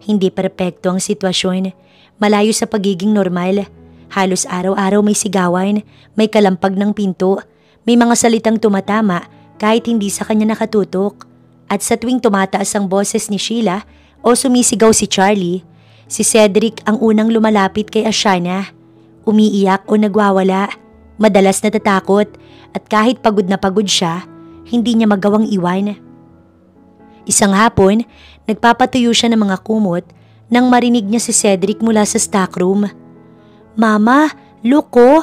Hindi perpekto ang sitwasyon. Malayo sa pagiging normal. Halos araw-araw may sigawan, may kalampag ng pinto, may mga salitang tumatama kahit hindi sa kanya nakatutok. At sa tuwing tumataas ang boses ni Sheila o sumisigaw si Charlie, si Cedric ang unang lumalapit kay Ashana. Umiiyak o nagwawala, madalas natatakot at kahit pagod na pagod siya, hindi niya magawang iwan. Isang hapon, nagpapatuyo siya ng mga kumot nang marinig niya si Cedric mula sa stockroom. Mama, look ko!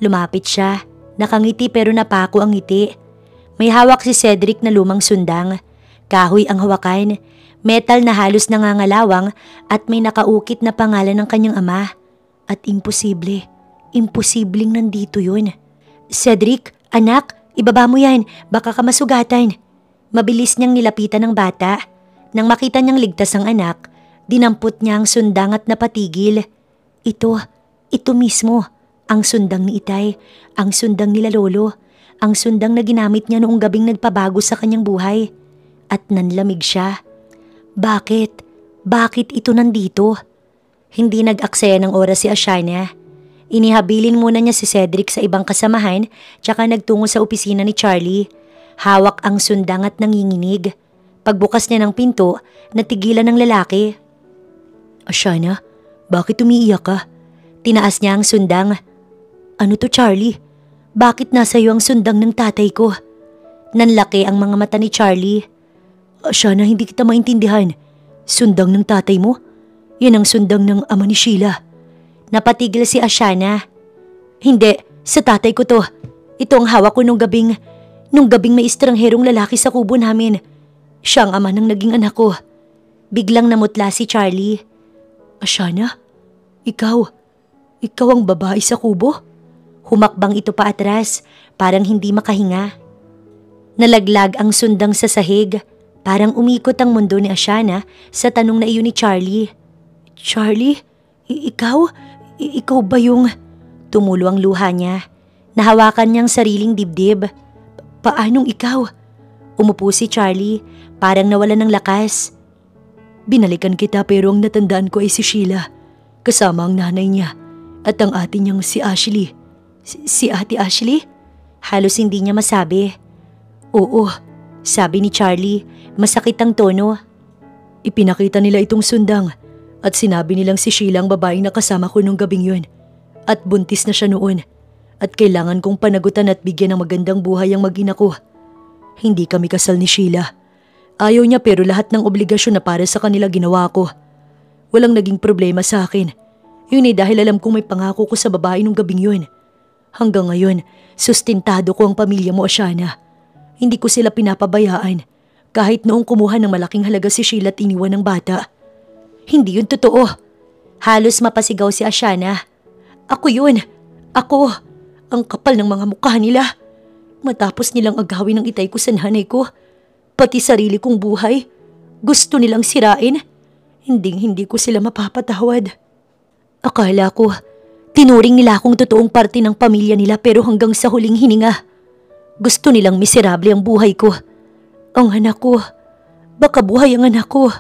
Lumapit siya, nakangiti pero napako ang ngiti. May hawak si Cedric na lumang sundang, kahoy ang hawakan, metal na halos nangangalawang at may nakaukit na pangalan ng kanyang ama. At imposibleng nandito yun. Cedric, anak, ibaba mo yan, baka ka masugatan. Mabilis niyang nilapitan ng bata. Nang makita niyang ligtas ang anak, dinampot niya ang sundang at napatigil. Ito mismo, ang sundang ni Itay, ang sundang nila lolo, ang sundang na ginamit niya noong gabing nagpabago sa kanyang buhay. At nanlamig siya. Bakit? Bakit ito nandito? Hindi nag-aksaya ng oras si Ashana. Inihabilin muna niya si Cedric sa ibang kasamahan tsaka nagtungo sa opisina ni Charlie. Hawak ang sundang at nanginginig. Pagbukas niya ng pinto, natigilan ng lalaki. Ashana, bakit umiiyak ka? Tinaas niya ang sundang. Ano to, Charlie? Bakit nasa iyo ang sundang ng tatay ko? Nanlaki ang mga mata ni Charlie. Siya na hindi kita maintindihan. Sundang ng tatay mo? Yan ang sundang ng ama ni Sheila. Napatigil si Ashana. Hindi, sa tatay ko to. Ito ang hawak ko nung gabing may estrangherong lalaki sa kubo namin. Siya ang ama ng naging anak ko. Biglang namutla si Charlie. Ashana, ikaw ang babae sa kubo? Humakbang ito pa atras, parang hindi makahinga. Nalaglag ang sundang sa sahig, parang umikot ang mundo ni Ashana sa tanong na iyon ni Charlie. Charlie, ikaw ba yung… Tumulo ang luha niya. Nahawakan niyang sariling dibdib. Paanong ikaw? Umupo si Charlie, parang nawalan ng lakas. Binalikan kita pero ang natandaan ko ay si Sheila, kasama ang nanay niya at ang ate niyang si Ashley. Si Ate Ashley? Halos hindi niya masabi. Oo, sabi ni Charlie, masakit ang tono. Ipinakita nila itong sundang at sinabi nilang si Sheila ang babaeng nakasama ko nung gabing yun. At buntis na siya noon. At kailangan kong panagutan at bigyan ng magandang buhay ang mag-ina ko. Hindi kami kasal ni Sheila. Ayaw niya pero lahat ng obligasyon na para sa kanila ginawa ko. Walang naging problema sa akin. Yun dahil alam kong may pangako ko sa babae nung gabing yun. Hanggang ngayon, sustentado ko ang pamilya mo, Ashana. Hindi ko sila pinapabayaan. Kahit noong kumuha ng malaking halaga si Sheila at iniwan ng bata. Hindi yun totoo. Halos mapasigaw si Ashana. Ako yun. Ako. Ang kapal ng mga mukha nila. Matapos nilang agawin ang itay ko sa nanay ko. Pati sarili kong buhay. Gusto nilang sirain. Hindi ko sila mapapatawad. Akala ko, tinuring nila akong totoong parte ng pamilya nila pero hanggang sa huling hininga. Gusto nilang miserable ang buhay ko. Ang anak ko. Baka buhay ang anak ko.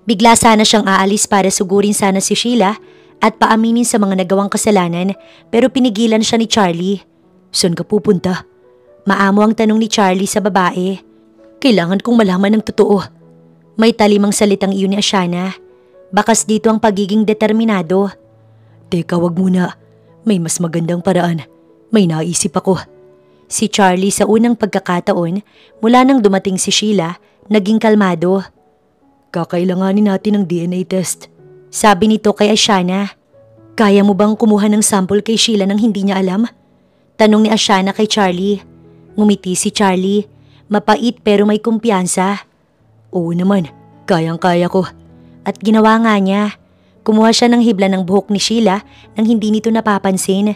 Bigla sana siyang aalis para sugurin sana si Sheila at paaminin sa mga nagawang kasalanan pero pinigilan siya ni Charlie. Saan ka pupunta? Maamo ang tanong ni Charlie sa babae. Kailangan kong malaman ng totoo. May talimang salitang iyon ni Ashana. Bakas dito ang pagiging determinado. Teka, wag muna. May mas magandang paraan. May naisip ako. Si Charlie sa unang pagkakataon, mula nang dumating si Sheila, naging kalmado. Kakailanganin natin ng DNA test. Sabi nito kay Ashana. Kaya mo bang kumuha ng sample kay Sheila nang hindi niya alam? Tanong ni Ashana kay Charlie. Ngumiti si Charlie. Mapait pero may kumpiyansa. Oo naman, kayang-kaya ko. At ginawa nga niya. Kumuha siya ng hibla ng buhok ni Sheila nang hindi nito napapansin.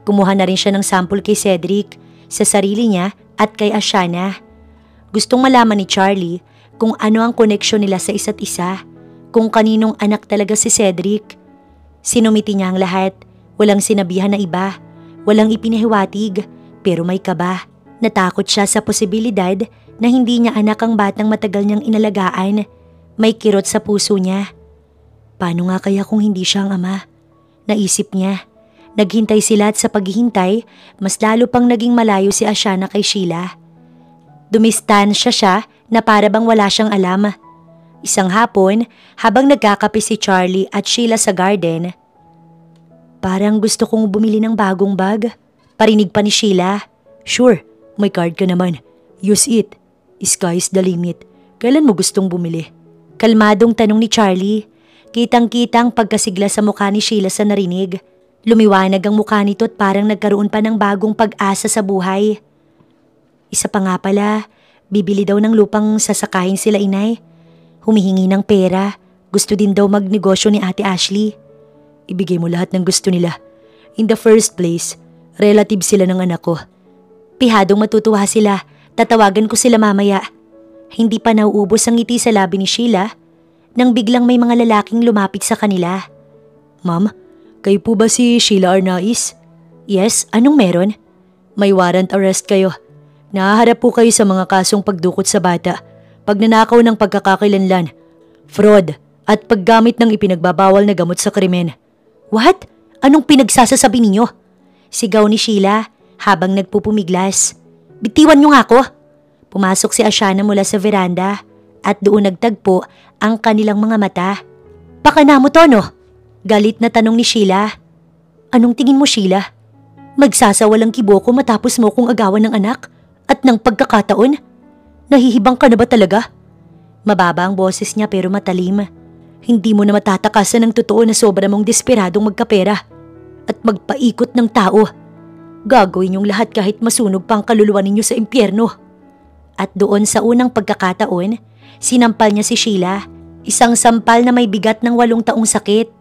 Kumuha na rin siya ng sample kay Cedric, sa sarili niya at kay Ashana. Gustong malaman ni Charlie kung ano ang koneksyon nila sa isa't isa, kung kaninong anak talaga si Cedric. Sinumiti niya ang lahat, walang sinabihan na iba, walang ipinahiwatig, pero may kaba. Natakot siya sa posibilidad na hindi niya anak ang batang matagal niyang inalagaan. May kirot sa puso niya. Paano nga kaya kung hindi siya ang ama? Naisip niya. Naghintay sila at sa paghihintay, mas lalo pang naging malayo si Ashana kay Sheila. Dumistansya siya na para bang wala siyang alam. Isang hapon, habang nagkakape si Charlie at Sheila sa garden. Parang gusto kong bumili ng bagong bag. Parinig pa ni Sheila. Sure, may card ka naman. Use it. Sky is the limit. Kailan mo gustong bumili? Kalmadong tanong ni Charlie. Kitang-kitang pagkasigla sa mukha ni Sheila sa narinig. Lumiwanag ang mukha nito at parang nagkaroon pa ng bagong pag-asa sa buhay. Isa pa nga pala, bibili daw ng lupang sasakahin sila inay. Humihingi ng pera. Gusto din daw magnegosyo ni Ate Ashley. Ibigay mo lahat ng gusto nila. In the first place, relative sila ng anak ko. Pihadong matutuwa sila. Tatawagan ko sila mamaya. Hindi pa nauubos ang ngiti sa labi ni Sheila nang biglang may mga lalaking lumapit sa kanila. Ma'am, kayo po ba si Sheila Arnaiz? Yes, anong meron? May warrant arrest kayo. Nahaharap po kayo sa mga kasong pagdukot sa bata, pagnanakaw ng pagkakakilanlan, fraud, at paggamit ng ipinagbabawal na gamot sa krimen. What? Anong pinagsasasabi ninyo? Sigaw ni Sheila habang nagpupumiglas. Bitiwan niyo nga ako. Pumasok si Ashana mula sa veranda at doon nagtagpo ang kanilang mga mata. Pakana mo to, no? Galit na tanong ni Sheila. Anong tingin mo, Sheila? Magsasawalang kiboko matapos mo kong agawan ng anak? At ng pagkakataon? Nahihibang ka na ba talaga? Mababa ang boses niya pero matalim. Hindi mo na matatakasan ng totoo na sobra mong desperadong magkapera at magpaikot ng tao. Gagawin yung lahat kahit masunog pa ang kaluluwa ninyo sa impyerno. At doon sa unang pagkakataon, sinampal niya si Sheila. Isang sampal na may bigat ng 8 taong sakit.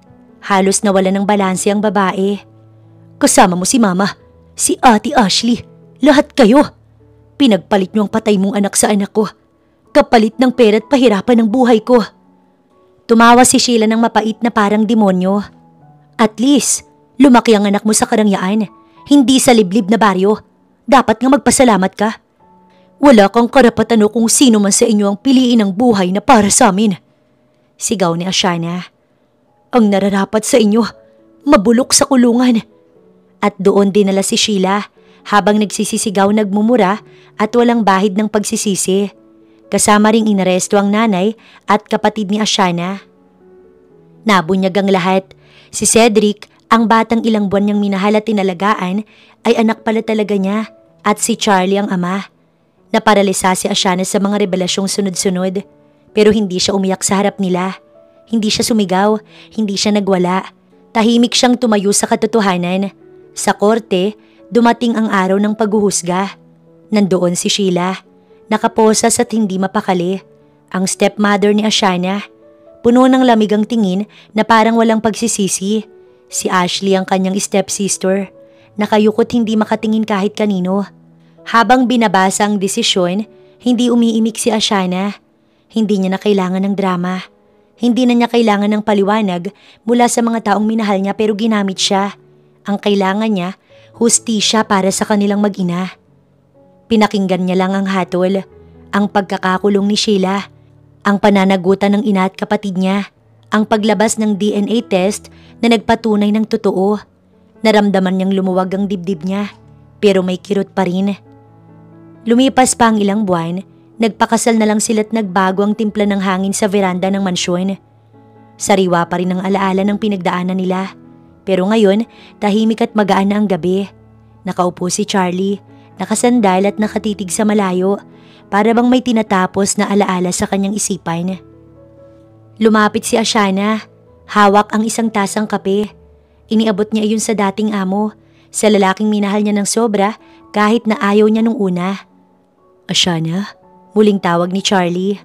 Halos nawala ng balanse ang babae. Kasama mo si Mama, si Ate Ashley, lahat kayo. Pinagpalit niyo ang patay mong anak sa anak ko. Kapalit ng pera at pahirapan ng buhay ko. Tumawa si Sheila ng mapait na parang demonyo. At least, lumaki ang anak mo sa karangyaan, hindi sa liblib na baryo. Dapat nga magpasalamat ka. Wala kang karapatan o kung sino man sa inyo ang piliin ang buhay na para sa amin. Sigaw ni Ashana. Ang nararapat sa inyo, mabulok sa kulungan. At doon dinala si Sheila habang nagsisisigaw nagmumura at walang bahid ng pagsisisi. Kasama ring inaresto ang nanay at kapatid ni Ashana. Nabunyag ang lahat. Si Cedric, ang batang ilang buwan niyang minahal at tinalagaan, ay anak pala talaga niya at si Charlie ang ama. Naparalisa si Ashana sa mga revelasyong sunod-sunod pero hindi siya umiyak sa harap nila. Hindi siya sumigaw, hindi siya nagwala. Tahimik siyang tumayo sa katotohanan. Sa korte, dumating ang araw ng paghuhusga. Nandoon si Sheila, nakaposas at hindi mapakali. Ang stepmother ni Ashana, puno ng lamig ang tingin na parang walang pagsisisi. Si Ashley ang kanyang stepsister, nakayukot hindi makatingin kahit kanino. Habang binabasa ang desisyon, hindi umiimik si Ashana. Hindi niya na kailangan ng drama. Hindi na niya kailangan ng paliwanag mula sa mga taong minahal niya pero ginamit siya. Ang kailangan niya, hustisya para sa kanilang mag-ina. Pinakinggan niya lang ang hatol, ang pagkakakulong ni Sheila, ang pananagutan ng ina at kapatid niya, ang paglabas ng DNA test na nagpatunay ng totoo. Naramdaman niyang lumuwag ang dibdib niya, pero may kirot pa rin. Lumipas pa ang ilang buwan, nagpakasal na lang sila't nagbago ang timpla ng hangin sa veranda ng mansyon. Sariwa pa rin ang alaala ng pinagdaanan nila. Pero ngayon, tahimik at magaan na ang gabi. Nakaupo si Charlie, nakasandal at nakatitig sa malayo, para bang may tinatapos na alaala sa kanyang isipan. Lumapit si Ashana, hawak ang isang tasang kape. Iniabot niya iyon sa dating amo, sa lalaking minahal niya ng sobra kahit na ayaw niya nung una. Ashana? Muling tawag ni Charlie.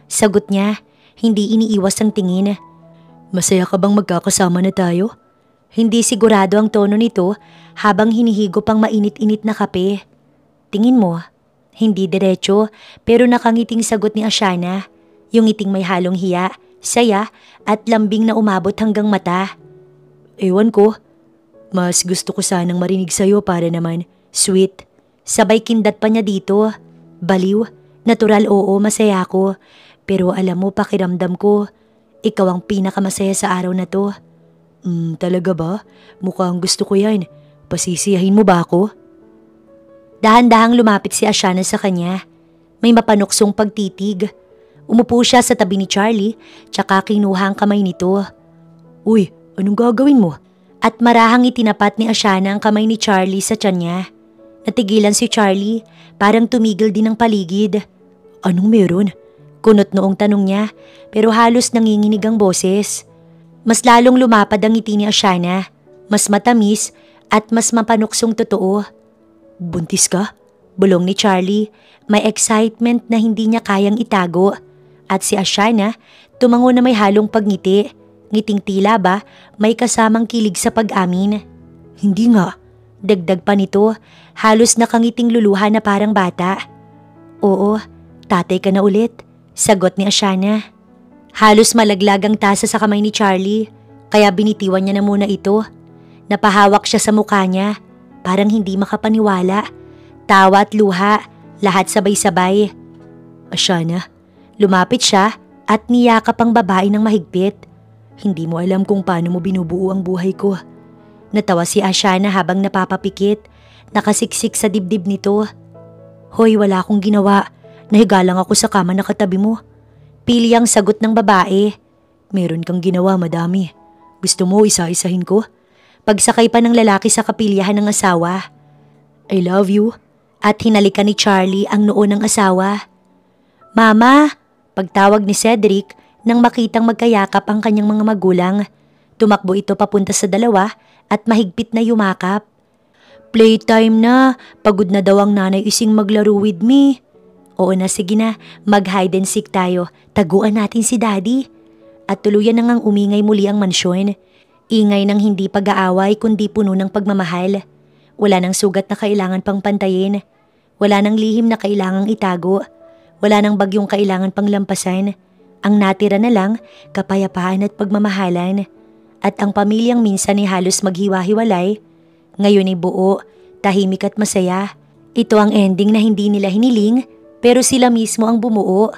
Sagot niya, hindi iniiwas ang tingin. Masaya ka bang magkakasama na tayo? Hindi sigurado ang tono nito habang hinihigo pang mainit-init na kape. Tingin mo, hindi diretso pero nakangiting sagot ni Ashana. Yung ngiting may halong hiya, saya at lambing na umabot hanggang mata. Ewan ko, mas gusto ko sanang marinig sa'yo para naman sweet. Sabay kindat pa niya dito. Baliw, natural oo, masaya ako. Pero alam mo pakiramdam ko, ikaw ang pinakamasaya sa araw na to. Talaga ba? Mukhang gusto ko yan. Pasisiyahin mo ba ako? Dahan-dahang lumapit si Ashana sa kanya. May mapanuksong pagtitig. Umupo siya sa tabi ni Charlie, tsaka kinuha ang kamay nito. Uy, anong gagawin mo? At marahang itinapat ni Ashana ang kamay ni Charlie sa tiyan niya. Natigilan si Charlie, parang tumigil din ang paligid. Anong meron? Kunot noong tanong niya, pero halos nanginginig ang boses. Mas lalong lumapad ang ngiti ni Ashana, mas matamis at mas mapanuksong totoo. Buntis ka? Bulong ni Charlie, may excitement na hindi niya kayang itago. At si Ashana, tumango na may halong pagngiti. Ngiting tila ba may kasamang kilig sa pag-amin. Hindi nga. Dagdag pa nito, halos nakangiting luluha na parang bata. Oo, tatay ka na ulit, sagot ni Ashana. Halos malaglag ang tasa sa kamay ni Charlie, kaya binitiwan niya na muna ito. Napahawak siya sa mukha niya, parang hindi makapaniwala. Tawa at luha, lahat sabay-sabay. Ashana, lumapit siya at niyakap ang babae ng mahigpit. Hindi mo alam kung paano mo binubuo ang buhay ko. Natawa si Ashana habang napapapikit, nakasiksik sa dibdib nito. Hoy, wala akong ginawa. Nahiga lang ako sa kama na katabi mo. Pili ang sagot ng babae. Meron kang ginawa, madami. Gusto mo isa-isahin ko? Pagsakay pa ng lalaki sa kapilyahan ng asawa. I love you. At hinalikan ni Charlie ang noo ng asawa. Mama! Pagtawag ni Cedric nang makitang magkayakap ang kanyang mga magulang. Tumakbo ito papunta sa dalawa at mahigpit na yumakap. Playtime na, pagod na daw ang nanay ising maglaro with me. Oo na, sige na, mag-hide and seek tayo, taguan natin si daddy. At tuluyan na ngang umingay muli ang mansyon. Ingay ng hindi pag-aaway kundi puno ng pagmamahal. Wala nang sugat na kailangan pang pantayin. Wala nang lihim na kailangang itago. Wala nang bagyong kailangan pang lampasan. Ang natira na lang, kapayapaan at pagmamahalan. At ang pamilyang minsan ay halos maghiwa-hiwalay, ngayon ay buo, tahimik at masaya. Ito ang ending na hindi nila hiniling, pero sila mismo ang bumuo.